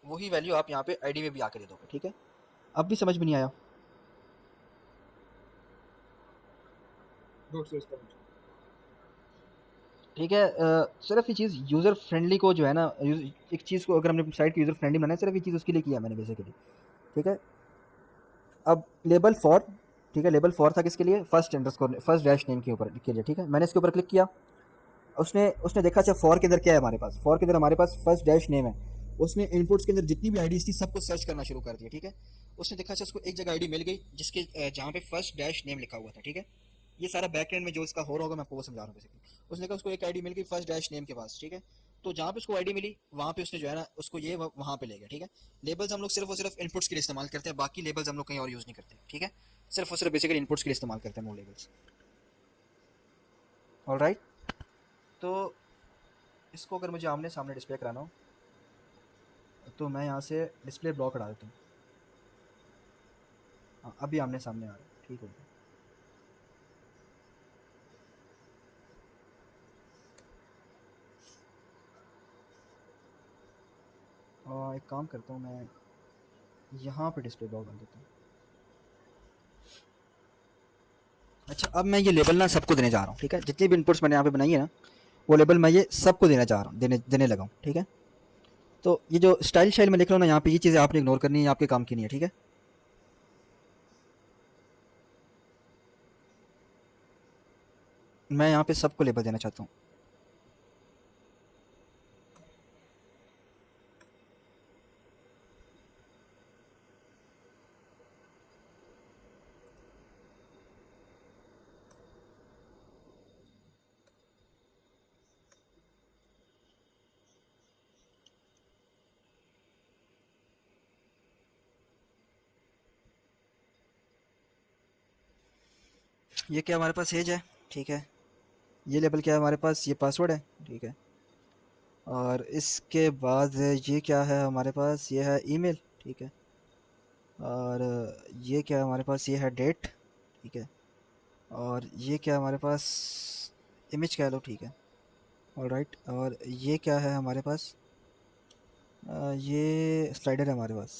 वही वैल्यू आप यहाँ पे आईडी में भी आकर दे दोगे, ठीक है। अब भी समझ में नहीं आया? नोट से इसका मुझे ठीक है, सिर्फ ये चीज़ यूज़र फ्रेंडली को जो है ना, एक चीज़ को अगर हमने अपनी साइट की यूज़र फ्रेंडली बनाया, सिर्फ ये चीज़ उसके लिए किया मैंने बेसिकली, ठीक है। अब लेबल फॉर, ठीक है, लेबल फॉर था किसके लिए? First underscore first dash name के ऊपर के लिए, ठीक है। मैंने इसके ऊपर क्लिक किया, उसने उसने देखा अच्छा फॉर के अंदर क्या है हमारे पास, फॉर के अंदर हमारे पास फर्स्ट डैश नेम है। उसने इनपुट्स के अंदर जितनी भी आईडीज थी सबको सर्च करना शुरू कर दिया, ठीक है। उसने देखा अच्छा उसको एक जगह आईडी मिल गई जिसके जहाँ पे फर्स्ट डैश नेम लिखा हुआ था, ठीक है। ये सारा बैकएंड में जो इसका हो रहा होगा मैं आपको वो समझा रहा हूँ बेसिकली। उसने कहा उसको एक आईडी मिल गई फर्स्ट डैश नेम के पास, ठीक है। तो जहाँ पे उसको आईडी मिली वहाँ पे उसने जो है ना उसको ये वहाँ पे ले गया, ठीक है। लेबल्स हम लोग सिर्फ और सिर्फ इनपुट्स के लिए इस्तेमाल करते हैं, बाकी लेबल्स हम लोग कहीं और यूज़ नहीं करते, ठीक है। सिर्फ और सिर्फ बेसिकली इनपुट्स के लिए इस्तेमाल करते हैं वो लेबल्स, ऑलराइट। तो इसको अगर मुझे आमने सामने डिस्प्ले कराना हो तो मैं यहाँ से डिस्प्ले ब्लॉक हटा देता हूँ। हाँ, अभी आमने सामने आ रहा है, ठीक हो गया। और एक काम करता हूँ, मैं यहाँ पे डिस्प्ले ब्लॉक डाल देता हूँ। अच्छा, अब मैं ये लेबल ना सबको देने जा रहा हूँ, ठीक है। जितनी भी इनपुट्स मैंने यहाँ पे बनाई है ना वो लेबल मैं ये सबको देना चाह रहा हूँ, देने लगा हूँ, ठीक है। तो ये जो स्टाइल में लिख रहा हूँ ना यहाँ पे, ये चीज़ें आपने इग्नोर करनी है, आपके काम की नहीं है, ठीक है। मैं यहाँ पे सबको लेबल देना चाहता हूँ। ये क्या हमारे पास एज है, ठीक है। ये लेबल क्या है हमारे पास, ये पासवर्ड है, ठीक है। और इसके बाद ये क्या है हमारे पास, ये है ईमेल, ठीक है। और ये क्या है हमारे पास, ये है डेट, ठीक है। और ये क्या है हमारे पास, इमेज कह लो, ठीक है, ऑलराइट। और ये क्या है हमारे पास, ये स्लाइडर है हमारे पास।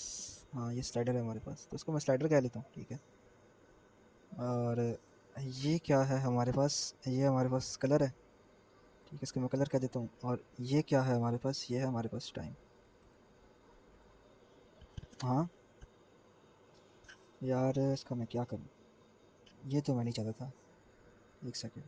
हाँ, ये स्लाइडर है हमारे पास, तो इसको मैं स्लाइडर कह लेता हूँ, ठीक है। और ये क्या है हमारे पास, ये हमारे पास कलर है, ठीक है, इसको मैं कलर कह देता हूँ। और ये क्या है हमारे पास, ये है हमारे पास टाइम। हाँ यार, इसका मैं क्या करूँ, ये तो मैं नहीं चाहता था, एक सेकेंड।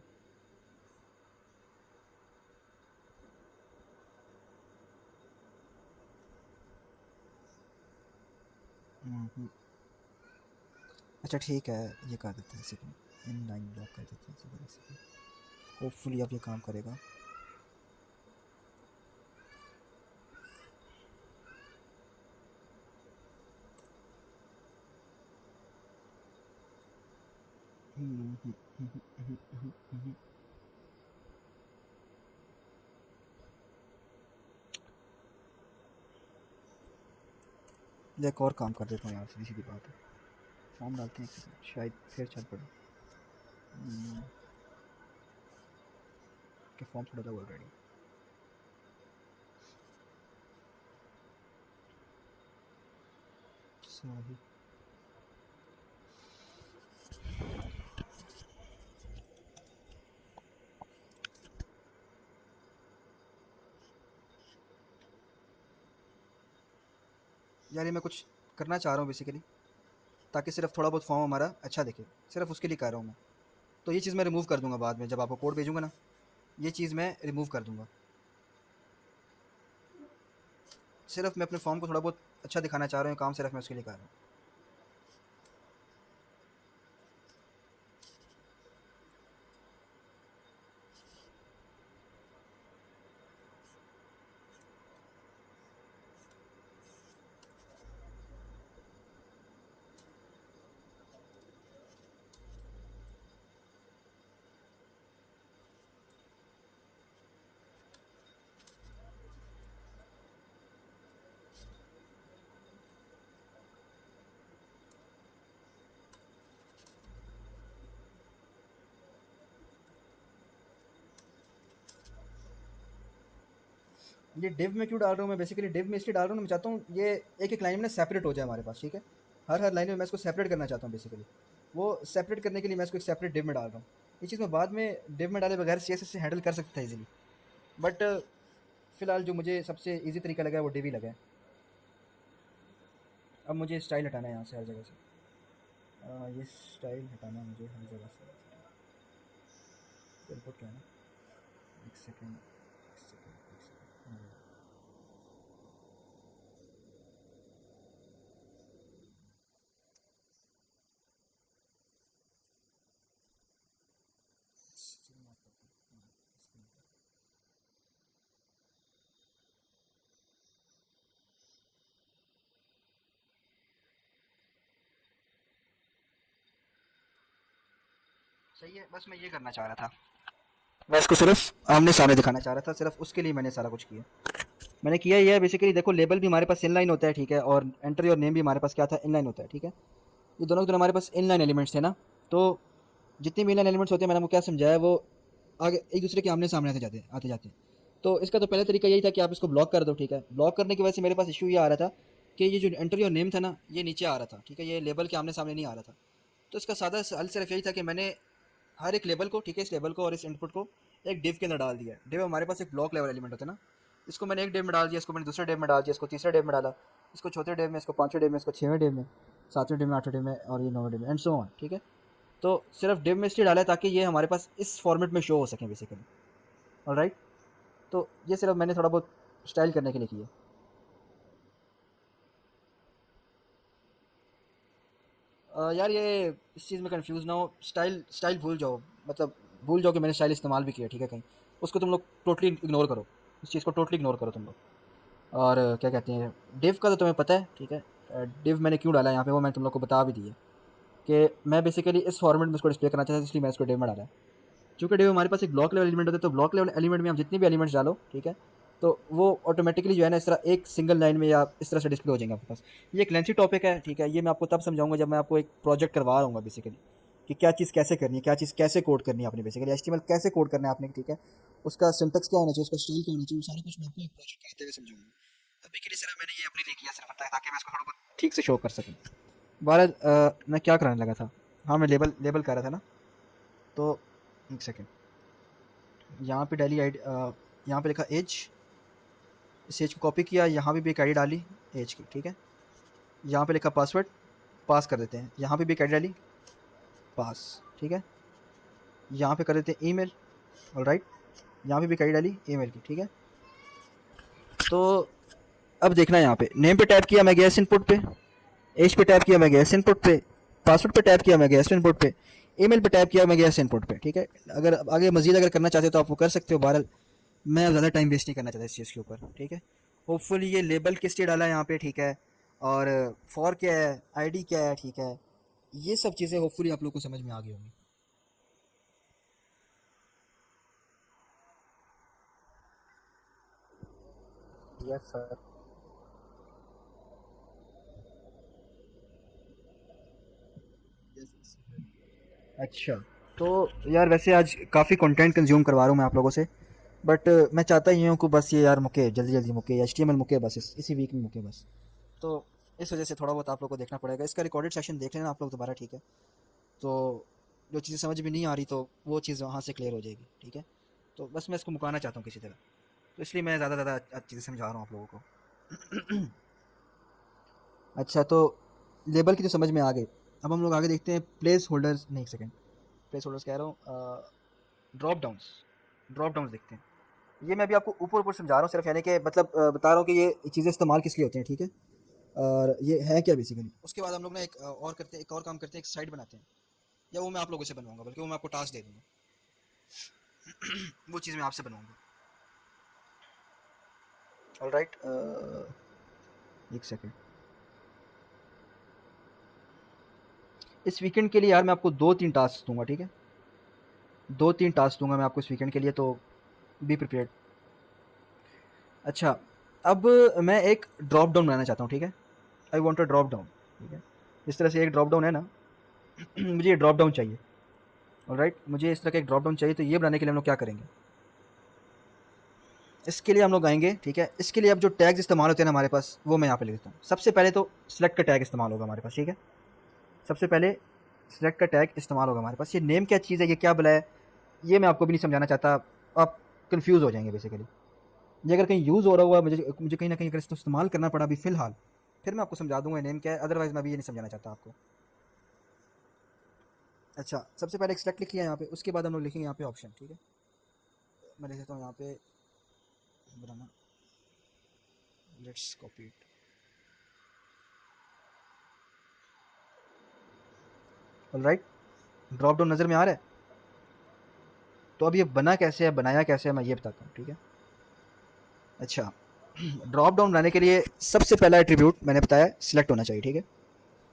अच्छा ठीक है, ये कर देते हैं सेकेंड, इन लाइन ब्लॉक कर देते हैं सेकेंड। होपफुली अब ये काम करेगा। एक और काम कर देता हूँ यार, सीधी सीधी बात है। फॉर्म डालते हैं एक सेकंड, शायद फिर चल पड़े कि फॉर्म तो डाला ऑलरेडी। सॉरी, यार ये मैं कुछ करना चाह रहा हूँ बेसिकली, ताकि सिर्फ थोड़ा बहुत फॉर्म हमारा अच्छा दिखे, सिर्फ उसके लिए कर रहा हूँ मैं। तो ये चीज़ मैं रिमूव कर दूंगा बाद में, जब आपको कोड भेजूंगा ना, ये चीज़ मैं रिमूव कर दूंगा। सिर्फ मैं अपने फॉर्म को थोड़ा बहुत अच्छा दिखाना चाह रहा हूँ, काम सिर्फ मैं उसके लिए कर रहा हूँ। ये डिव में क्यों डाल रहा हूँ मैं, बेसिकली डिव में इसलिए डाल रहा हूँ, मैं चाहता हूँ ये एक एक लाइन में सेपरेट हो जाए हमारे पास, ठीक है। हर लाइन में मैं इसको सेपरेट करना चाहता हूँ बेसिकली। वो सेपरेट करने के लिए मैं इसको एक सेपरेट डिव में डाल रहा हूँ। ये चीज़ मैं बाद में डिव में डाले बगैर CSS से हैंडल कर सकता था इजीली, बट फिलहाल जो मुझे सबसे ईजी तरीका लगा है वो डिव ही लगा है। अब मुझे स्टाइल हटाना है यहाँ से हर जगह से। ये स्टाइल हटाना है मुझे हर जगह से। इनपुट क्या है ना, एक सेकेंड एक सेकेंड एक सेकेंड। सही है, बस मैं ये करना चाह रहा था, मैं इसको सिर्फ आमने सामने दिखाना चाह रहा था, सिर्फ उसके लिए मैंने सारा कुछ किया। मैंने किया ये है बेसिकली, देखो लेबल भी हमारे पास इनलाइन होता है, ठीक है, और एंटर योर नेम भी हमारे पास क्या था, इनलाइन होता है, ठीक है। ये दोनों के दोनों हमारे पास इनलाइन एलिमेंट्स थे ना, तो जितने भी इनलाइन एलिमेंट्स होते हैं, मैंने आपको क्या समझाया, वो आगे एक दूसरे के आमने सामने आते जाते हैं। तो इसका तो पहला तरीका यही था कि आप इसको ब्लॉक कर दो, ठीक है। ब्लॉक करने की वजह से मेरे पास इशू ये आ रहा था कि ये जो एंटर योर नेम था ना, ये नीचे आ रहा था, ठीक है, ये लेबल के आमने सामने नहीं आ रहा था। तो इसका सादा सा हल सिर्फ यही था कि मैंने हर एक लेबल को, ठीक है, इस लेबल को और इस इनपुट को एक डिव के अंदर डाल दिया। डिव हमारे पास एक ब्लॉक लेवल एलिमेंट होता है ना, इसको मैंने एक डिव में डाल दिया, इसको मैंने दूसरे डिव में डाल दिया, इसको तीसरे डिव में डाला, इसको चौथे डिव में, इसको पाँचवें डिव में, इसको छठवें डिव में, सातवें डिव में, आठवें डिव में, और ये नौवें डिव में, एंड सो ऑन, ठीक है। तो सिर्फ डिव में इसलिए डाला है ताकि ये हमारे पास इस फॉर्मेट में शो हो सकें बेसिकली। ऑलराइट, तो ये सिर्फ मैंने थोड़ा बहुत स्टाइल करने के लिए किया। यार ये इस चीज़ में कंफ्यूज ना हो, स्टाइल स्टाइल भूल जाओ, मतलब भूल जाओ कि मैंने स्टाइल इस्तेमाल भी किया, ठीक है, कहीं उसको तुम लोग टोटली इग्नोर करो, इस चीज़ को टोटली इग्नोर करो तुम लोग। और क्या कहते हैं, डिव का तो तुम्हें पता है, ठीक है। डिव मैंने क्यों डाला है यहाँ पे वो मैंने तुम लोग को बता भी दिया कि मैं बेसिकली इस फॉर्मेट में इसको डिस्प्ले करना चाहता था, इसलिए मैं इसको डिव में डाला है। चूँकि डिव हमारे पास एक ब्लॉक लेवल एलिमेंट होता है, तो ब्लॉक लेवल एलिमेंट में हम जितने भी एलिमेंट्स डालो, ठीक है, तो वो ऑटोमेटिकली जो है ना इस तरह एक सिंगल लाइन में या इस तरह से डिस्प्ले हो जाएंगे आपके पास। ये एक लेंथी टॉपिक है, ठीक है, ये मैं आपको तब समझाऊंगा जब मैं आपको एक प्रोजेक्ट करवा रहा हूँ बेसिकली, कि क्या चीज़ कैसे करनी है, क्या चीज़ कैसे कोड करनी है आपने, बेसिकली HTML कैसे कोड करना है आपने, ठीक है, उसका सिंटेक्स क्या होना चाहिए, उसका स्टाइल क्या होना चाहिए, वो सारा कुछ मैं आपको एक प्रोजेक्ट करते हुए समझाऊंगा। अभी के लिए सिर्फ मैंने ये अपने लिए किया सिर्फ ताकि मैं इसको थोड़ा बहुत ठीक से शो कर सकूँ। बहरहाल मैं क्या कराने लगा था, हाँ मैं लेबल लेबल कर रहा था ना, तो एक सेकेंड, यहाँ पे डाली आई, यहाँ पे लिखा एज, इस एज को कॉपी किया, यहाँ पे भी एक आई डाली एज की, ठीक है। यहाँ पे लिखा पासवर्ड, पास कर देते हैं, यहाँ पे भी एक आई डाली पास, ठीक है। यहाँ पे कर देते हैं ईमेल, ऑलराइट, यहाँ पे भी एक आई डाली ईमेल की, ठीक है। तो अब देखना, यहाँ पे नेम पे टैप किया मैं गया इस इनपुट पे, एज पे टैप किया मैं गया इस इनपुट पे, पासवर्ड पे टैप किया मैं गया इस इनपुट पे, ईमेल पे टैप किया मैं गया इस इनपुट पे, ठीक है। अगर आगे मजीद अगर करना चाहते हो तो आप वो कर सकते हो, बहरहाल मैं ज़्यादा टाइम वेस्ट नहीं करना चाहता इस चीज़ के ऊपर, ठीक है। होपफुली ये लेबल किस लिए डाला है यहाँ पे, ठीक है, और फॉर क्या है, आईडी क्या है, ठीक है, ये सब चीज़ें होपफुली आप लोग को समझ में आ गई होंगी। Yes sir. अच्छा, तो यार वैसे आज काफ़ी कंटेंट कंज्यूम करवा रहा हूँ मैं आप लोगों से, बट मैं चाहता ही हूँ कि बस ये यार मुके जल्दी जल्दी मुके, HTML मुके बस, इसी वीक में मुके बस। तो इस वजह से थोड़ा बहुत आप लोग को देखना पड़ेगा, इसका रिकॉर्डेड सेशन देख लेना आप लोग दोबारा, ठीक है। तो जो चीज़ें समझ में नहीं आ रही तो वो चीज़ वहाँ से क्लियर हो जाएगी, ठीक है। तो बस मैं इसको मुकाना चाहता हूँ किसी तरह, तो इसलिए मैं ज़्यादा चीज़ें समझा रहा हूँ आप लोगों को। अच्छा, तो लेबल की तो समझ में आ गई। अब हम लोग आगे देखते हैं प्लेस होल्डर्स, नहीं एक सेकेंड, प्लेस होल्डर्स कह रहा हूँ, ड्रॉप डाउन्स। ड्रॉप डाउन्स देखते हैं। ये मैं अभी आपको ऊपर ऊपर समझा रहा हूँ सिर्फ, यानी कि मतलब बता रहा हूँ कि ये चीज़ें इस्तेमाल किस लिए होती हैं, ठीक है। और ये है क्या बेसिकली। उसके बाद हम लोग ना एक और करते हैं, एक और काम करते हैं, एक साइट बनाते हैं, या वो मैं आप लोगों से बनवाऊंगा, बल्कि वो मैं आपको टास्क दे दूंगा। वो चीज़ मैं आपसे बनवाऊंगा। ऑलराइट, एक सेकेंड। इस वीकेंड के लिए यार मैं आपको 2-3 टास्क दूंगा, ठीक है। 2-3 टास्क दूंगा मैं आपको इस वीकेंड के लिए, तो बी प्रिपेयर्ड। अच्छा, अब मैं एक ड्रॉप डाउन बनाना चाहता हूँ, ठीक है। I want a drop down, ठीक है। जिस तरह से एक ड्रॉप डाउन है ना, मुझे ये ड्रॉप डाउन चाहिए। ऑलराइट, मुझे इस तरह का एक ड्रॉप डाउन चाहिए। तो ये बनाने के लिए हम लोग क्या करेंगे, इसके लिए हम लोग आएंगे, ठीक है। इसके लिए अब जो टैग्स इस्तेमाल होते हैं ना हमारे पास, वो मैं यहाँ पे लिख देता हूँ। सबसे पहले तो सिलेक्ट का टैग इस्तेमाल होगा हमारे पास, ठीक है। सबसे पहले सिलेक्ट का टैग इस्तेमाल होगा हमारे पास। ये नेम क्या चीज़ है, ये क्या बुलाया है, ये मैं आपको भी नहीं समझाना चाहता, आप कन्फ्यूज़ हो जाएंगे बेसिकली। ये अगर कहीं यूज़ हो रहा हुआ, मुझे मुझे कहीं ना कहीं अगर इसको इस्तेमाल करना पड़ा अभी फ़िलहाल, फिर मैं आपको समझा दूंगा नेम क्या है, अदरवाइज़ मैं अभी ये नहीं समझाना चाहता आपको। अच्छा, सबसे पहले एक सेलेक्ट लिख लिया यहाँ पे, उसके बाद हम लोग लिखेंगे यहाँ पे ऑप्शन, ठीक है। मैं लिख देता हूँ यहाँ पे banana, let's copy it. Alright, drop down नज़र में आ रहा है। तो अब ये बना कैसे है, बनाया कैसे है, मैं ये बताता हूँ, ठीक है। अच्छा, ड्रॉप डाउन बनाने के लिए सबसे पहला एट्रीब्यूट मैंने बताया सिलेक्ट होना चाहिए, ठीक है।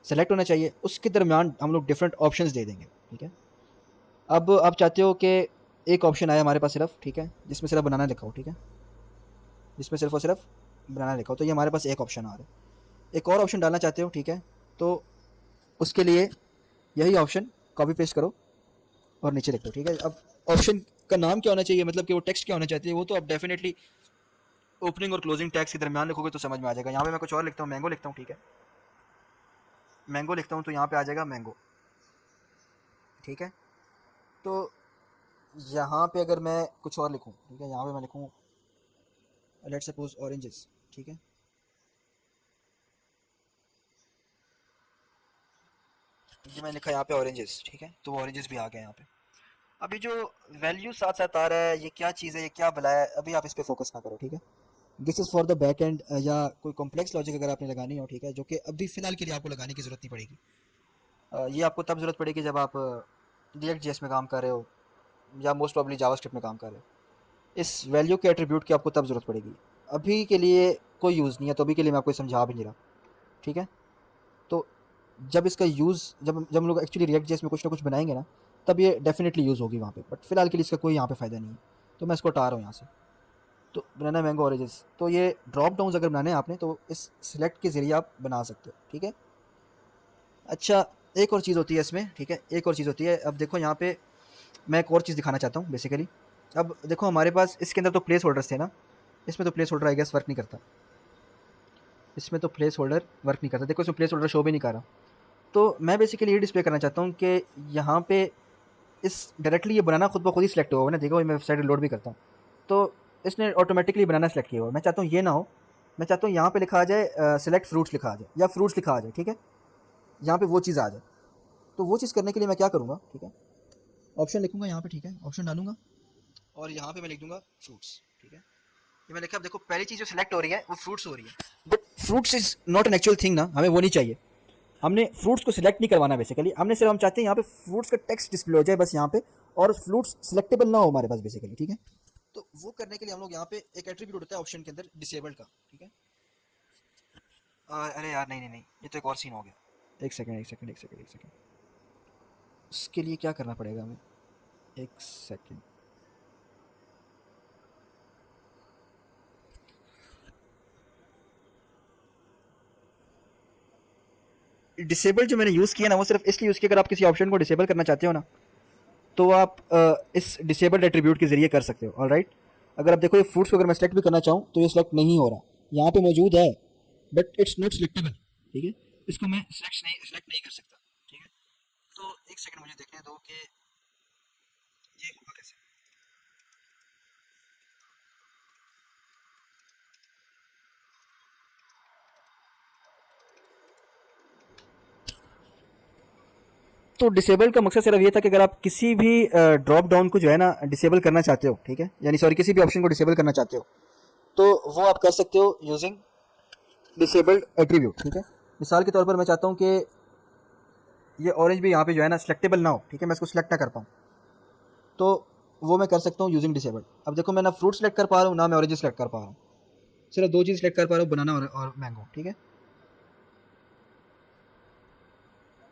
सेलेक्ट होना चाहिए, उसके दरमियान हम लोग डिफरेंट ऑप्शंस दे देंगे, ठीक है। अब आप चाहते हो कि एक ऑप्शन आया हमारे पास सिर्फ, ठीक है, जिसमें सिर्फ बनाना लिखा हो, ठीक है, जिसमें सिर्फ और सिर्फ बनाना लिखा हो, तो ये हमारे पास एक ऑप्शन आ रहा है। एक और ऑप्शन डालना चाहते हो, ठीक है, तो उसके लिए यही ऑप्शन कॉपी पेस्ट करो और नीचे लिख दो, ठीक है। अब ऑप्शन का नाम क्या होना चाहिए, मतलब कि वो टेक्स्ट क्या होना चाहते हैं, वो तो अब डेफिनेटली ओपनिंग और क्लोजिंग टैग्स के दरमियान लिखोगे तो समझ में आ जाएगा। यहाँ पे मैं कुछ और लिखता हूँ, मैंगो लिखता हूँ, ठीक है। मैंगो लिखता हूँ तो यहाँ पे आ जाएगा मैंगो, ठीक है। तो यहाँ पे अगर मैं कुछ और लिखूँ, ठीक है, यहाँ पे मैं लिखूँ लेट्स सपोज ऑरेंजेस, ठीक है। ये मैंने लिखा यहाँ पे ऑरेंजेस, ठीक है, तो वो ऑरेंजेस भी आ गए यहाँ पे। अभी जो वैल्यू साथ साथ आ रहा है, ये क्या चीज़ है, ये क्या बुलाया है, अभी आप इस पर फोकस ना करो, ठीक है। This is for the back and, या कोई कॉम्प्लेक्स लॉजिक अगर आपने लगानी हो, ठीक है, जो कि अभी फ़िलहाल के लिए आपको लगाने की ज़रूरत नहीं पड़ेगी। ये आपको तब ज़रूरत पड़ेगी जब आप रिएक्ट जेएस में काम कर रहे हो, या मोस्ट प्रॉब्ली जावास्क्रिप्ट में काम कर रहे हो। इस वैल्यू के एट्रीब्यूट की आपको तब ज़रूरत पड़ेगी, अभी के लिए कोई यूज़ नहीं है, तो अभी के लिए मैं आपको समझा भी नहीं रहा, ठीक है। तो जब इसका यूज़, जब हम लोग एक्चुअली रिएक्ट जेएस में कुछ ना कुछ बनाएंगे ना, तब ये डेफिनेटली यूज़ होगी वहाँ पे, बट फिलहाल के लिए इसका कोई यहाँ पे फ़ायदा नहीं है। तो मैं इसको हटा रहा हूँ यहाँ से। तो बनाना मैंगो ऑरेंजेस, तो ये ड्रॉप डाउन अगर बनाने हैं आपने, तो इस सिलेक्ट के ज़रिए आप बना सकते हो, ठीक है। अच्छा, एक और चीज़ होती है इसमें, ठीक है, एक और चीज़ होती है। अब देखो यहाँ पे मैं एक और चीज़ दिखाना चाहता हूँ बेसिकली। अब देखो हमारे पास इसके अंदर तो प्लेस होल्डर्स थे ना, इसमें तो placeholder I guess work नहीं करता। इसमें तो प्लेस होल्डर वर्क नहीं करता, देखो इसमें प्लेस होल्डर शो भी नहीं कर रहा। तो मैं बेसिकली ये डिस्प्ले करना चाहता हूँ कि यहाँ पे इस डायरेक्टली ये बनाना खुद ब खुद ही सिलेक्ट हुआ है ना, देखो मैं वेबसाइट लोड भी करता हूँ तो इसने ऑटोमेटिकली बनाना सिलेक्ट किया हुआ है। मैं चाहता हूँ ये ना हो, मैं चाहता हूँ यहाँ पे लिखा आ जाए सिलेक्ट फ्रूट्स लिखा आ जाए, या फ्रूट्स लिखा आ जाए, ठीक है, यहाँ पे वो चीज़ आ जाए। तो वो चीज़ करने के लिए मैं क्या करूँगा, ठीक है, ऑप्शन लिखूंगा यहाँ पे, ठीक है, ऑप्शन डालूंगा और यहाँ पे मैं लिख दूंगा फ्रूट्स, ठीक है। ये मैं लिखा, अब देखो पहली चीज़ जो सिलेक्ट हो रही है वो फ्रूट्स हो रही है, but fruits is not an actual thing ना, हमें वो नहीं चाहिए। हमने फ्रूट्स को सिलेक्ट नहीं करवाना बेसिकली, हमने सिर्फ हम चाहते हैं यहाँ पे फ्रूट्स का टेक्स्ट डिस्प्ले हो जाए बस यहाँ पे, और फ्रूट्स सिलेक्टेबल ना हो हमारे पास बेसिकली, ठीक है। तो वो करने के लिए हम लोग यहाँ पे एक एट्रीब्यूट होता है ऑप्शन के अंदर डिसेबल्ड का, ठीक है। अरे यार नहीं नहीं नहीं, ये तो एक और सीन हो गया। एक सेकंड एक सेकंड एक सेकंड एक सेकंड, उसके लिए क्या करना पड़ेगा हमें, एक सेकंड। डिसेबल जो मैंने यूज़ किया ना, वो सिर्फ इसलिए यूज़ किया, अगर आप किसी ऑप्शन को डिसेबल करना चाहते हो ना, तो आप इस डिसेबल्ड एट्रीब्यूट के जरिए कर सकते हो। ऑल राइट, अगर आप देखो ये फ्रूट्स को अगर मैं सेलेक्ट भी करना चाहूँ तो ये सेलेक्ट नहीं हो रहा, यहाँ पे मौजूद है बट इट्स नॉट सिलेक्टेबल, ठीक है। इसको मैं सिलेक्ट नहीं कर सकता, ठीक है। तो एक सेकंड मुझे देखने दो कि ये होगा कैसे। तो डिसेबल का मकसद सिर्फ ये था कि अगर आप किसी भी ड्रॉप डाउन को जो है ना डिसेबल करना चाहते हो, ठीक है, यानी सॉरी किसी भी ऑप्शन को डिसेबल करना चाहते हो, तो वो आप कर सकते हो यूजिंग डिसेबल्ड एट्रीब्यूट, ठीक है। मिसाल के तौर पर मैं चाहता हूँ कि ये ऑरेंज भी यहाँ पे जो है ना सिलेक्टेबल ना हो, ठीक है, मैं इसको सिलेक्ट ना कर पाऊँ, तो वो मैं कर सकता हूँ यूजिंग डिसेबल्ड। अब देखो मैं ना फ्रूट सेलेक्ट कर पा रहा हूँ ना मैं ऑरेंज सेलेक्ट कर पा रहा हूँ, सिर्फ दो चीज़ सेलेक्ट कर पा रहा हूँ, बनाना और मैंगो, ठीक है।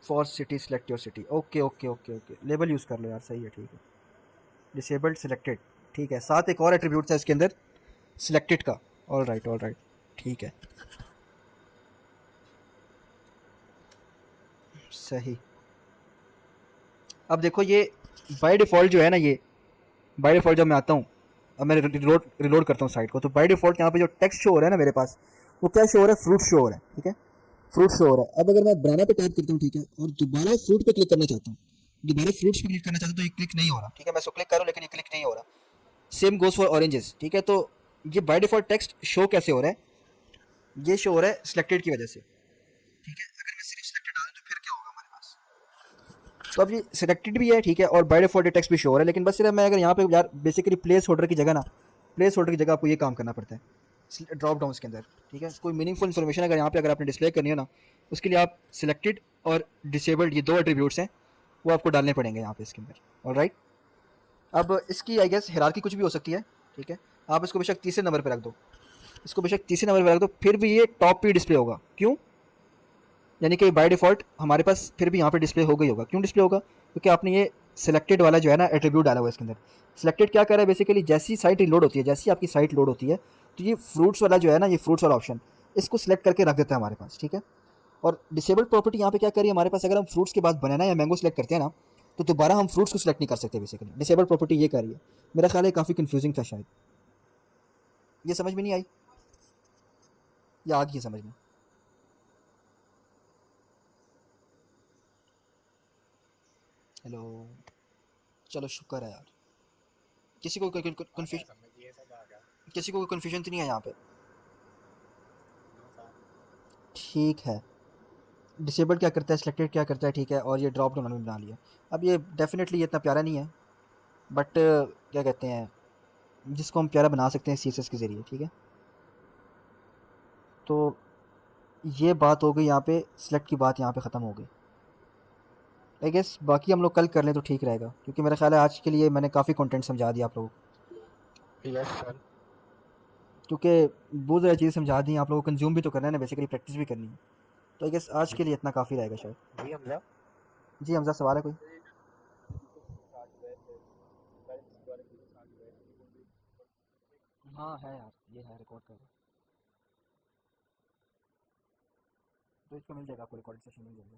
For city select your city, okay okay okay okay, label use कर लो यार, सही है, ठीक है। डिसेबल्ड सिलेक्टेड, ठीक है, साथ एक और एट्रीब्यूट है इसके अंदर सिलेक्टेड का, ऑल राइट, ठीक है, सही। अब देखो ये बाय डिफ़ॉल्ट जो है ना, ये बाय डिफ़ॉल्ट जब मैं आता हूँ, अब मैं रिलोड करता हूँ साइट को, तो बाय डिफ़ॉल्ट यहाँ पे जो टेक्स्ट शो हो रहा है ना मेरे पास, वो क्या शो हो रहा है, फ्रूट शो हो रहा है, ठीक है, फ्रूट शो हो रहा है। अब अगर मैं बनाना पे टैप करता हूँ, ठीक है, और दोबारा फ्रूट पे क्लिक करना चाहता हूँ, दोबारा फ्रूट्स पे क्लिक करना चाहता हूँ, तो ये क्लिक नहीं हो रहा, ठीक है, मैं इसको क्लिक करूँ लेकिन ये क्लिक नहीं हो रहा। सेम गोज फॉर ऑरेंजेस, ठीक है। तो ये बाय डिफ़ॉल्ट टेक्स्ट शो कैसे हो रहा है, ये शो हो रहा है सिलेक्टेड की वजह से, ठीक है। अगर मैं सिर्फ सिलेक्टेड डालूं तो फिर क्या होगा हमारे पास, तो अब ये सिलेक्टेड भी है, ठीक है, और बाय डिफ़ॉल्ट टेक्स्ट भी शो हो रहा है, लेकिन बस सिर्फ मैं अगर यहाँ पे यार बेसिकली प्लेस होल्डर की जगह ना, प्लेस होल्डर की जगह आपको ये काम करना पड़ता है ड्रॉप डाउन के अंदर, ठीक है। कोई मीनिंगफुल इन्फॉर्मेशन अगर यहाँ पे अगर आपने डिस्प्ले करनी है ना, उसके लिए आप सिलेक्टेड और डिसेबल्ड ये दो एट्रीब्यूट्स हैं, वो आपको डालने पड़ेंगे यहाँ पे इसके अंदर, ऑलराइट। अब इसकी आई गेस हिरार्की कुछ भी हो सकती है, ठीक है, आप इसको बेशक तीसरे नंबर पर रख दो, इसको बेशक तीसरे नंबर पर रख दो, फिर भी ये टॉप पे डिस्प्ले होगा, क्यों, यानी कि बाय डिफ़ॉल्ट हमारे पास फिर भी यहाँ पे डिस्प्ले होगा ही होगा। क्यों डिस्प्ले होगा, क्योंकि आपने ये सिलेक्टेड वाला जो है ना एट्रीब्यूट डाला हुआ है इसके अंदर। सिलेक्टेड क्या कर रहा है बेसिकली, जैसी साइट लोड होती है, जैसी आपकी साइट लोड होती है, तो ये फ्रूट्स वाला जो है ना, ये फ्रूट्स वाला ऑप्शन इसको सिलेक्ट करके रख देता है हमारे पास, ठीक है। और डिसेबल्ड प्रॉपर्टी यहाँ पे क्या करिए हमारे पास, अगर हम फ्रूट्स के बाद बनाना या मैंगो सेलेक्ट करते हैं ना, तो दोबारा हम फ्रूट्स को सिलेक्ट नहीं कर सकते बेसिकली। डिसेबल्ड प्रॉपर्टी ये करिए, मेरा ख्याल है काफ़ी कन्फ्यूजिंग था शायद, ये समझ में नहीं आई या आ गई है समझ में। हेलो, चलो शुक्र है यार, किसी को आ गया कन्फ्यूजन, समझ, ये सब आ गया। किसी को कोई कन्फ्यूजन तो नहीं है यहाँ पे, नो सर। ठीक है। डिसेबल्ड क्या करता है, सिलेक्टेड क्या करता है, ठीक है, और ये ड्रॉप डाउन हमने बना लिया। अब ये डेफिनेटली इतना प्यारा नहीं है, बट क्या कहते हैं, जिसको हम प्यारा बना सकते हैं CSS के ज़रिए, ठीक है। तो ये बात हो गई यहाँ पे, सिलेक्ट की बात यहाँ पे ख़त्म हो गई। आई गेस बाकी हम लोग कल कर लें तो ठीक रहेगा, क्योंकि मेरा ख्याल है आज के लिए मैंने काफ़ी कंटेंट समझा दिया आप लोगों को, यस सर। क्योंकि बहुत ज़्यादा चीज़ें समझा दी, आप लोगों को कंज्यूम भी तो करना है ना, बेसिकली प्रैक्टिस भी करनी है। तो आई गेस आज के लिए इतना काफ़ी रहेगा शायद। जी हमजा। जी हमजा, सवाल है कोई? हाँ है यार, ये है रिकॉर्ड कर, तो इसका मिल जाएगा आपको, रिकॉर्डिंग सेशन मिल जाएगा।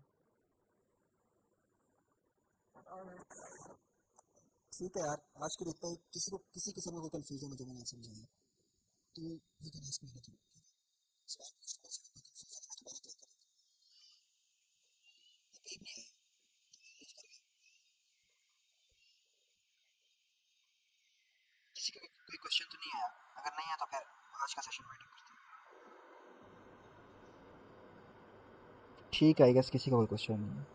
ठीक है यार, आज के लिए इतना ही। किसी किस्म का कोई कंफ्यूजन मुझे नहीं समझाया, तो you can ask me anything. सवाल पूछ लो, कोई कंफ्यूजन है दोबारा क्या करें, करीब नहीं आया, कुछ कर गया। किसी का कोई क्वेश्चन तो नहीं आया, अगर नहीं है तो फिर आज का सेशन वाइंड अप करते हैं। ठीक है, आई गेस किसी का कोई क्वेश्चन नहीं है,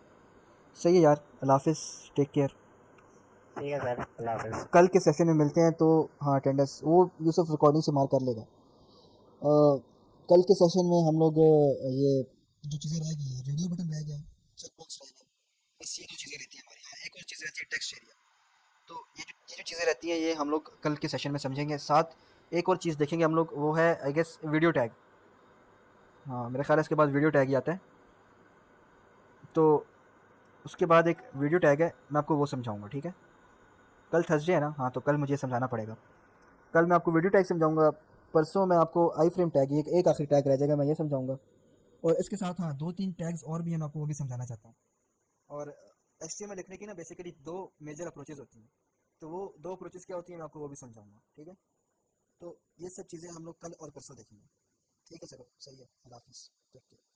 सही है यार, अल्लाह हाफिज़, टेक केयर। ठीक है सर, अल्लाह हाफिज़। कल के सेशन में मिलते हैं, तो हाँ अटेंडेंस वो यूसुफ रिकॉर्डिंग से मार कर लेगा। कल के सेशन में हम लोग ये जो चीज़ें रह गई हैं, रेडियो बटन रह गया, चेक बॉक्स रह गया, बस ये दो चीज़ें रहती हैं हमारे यहाँ। एक और चीज़ रहती है टेक्स्ट एरिया, तो ये जो चीज़ें रहती हैं ये हम लोग कल के सेशन में समझेंगे। साथ एक और चीज़ देखेंगे हम लोग, वो है आई गेस वीडियो टैग। हाँ मेरे ख्याल है इसके बाद वीडियो टैग ही आता है, तो उसके बाद एक वीडियो टैग है, मैं आपको वो समझाऊँगा, ठीक है। कल थर्सडे है ना, हाँ तो कल मुझे समझाना पड़ेगा। कल मैं आपको वीडियो टैग समझाऊँगा, परसों मैं आपको आई फ्रेम टैग, एक आखिरी टैग रह जाएगा, मैं ये समझाऊँगा। और इसके साथ हाँ 2-3 टैग्स और भी हैं, मैं आपको वो भी समझाना चाहता हूँ। और HTML लिखने की ना बेसिकली दो मेजर अप्रोचेज़ होती हैं, तो वो दो अप्रोचेज़ क्या होती हैं मैं आपको वो भी समझाऊँगा, ठीक है। तो ये सब चीज़ें हम लोग कल और परसों देखेंगे, ठीक है। चलो सही है, अल्लाह हाफिज़, टेक केयर।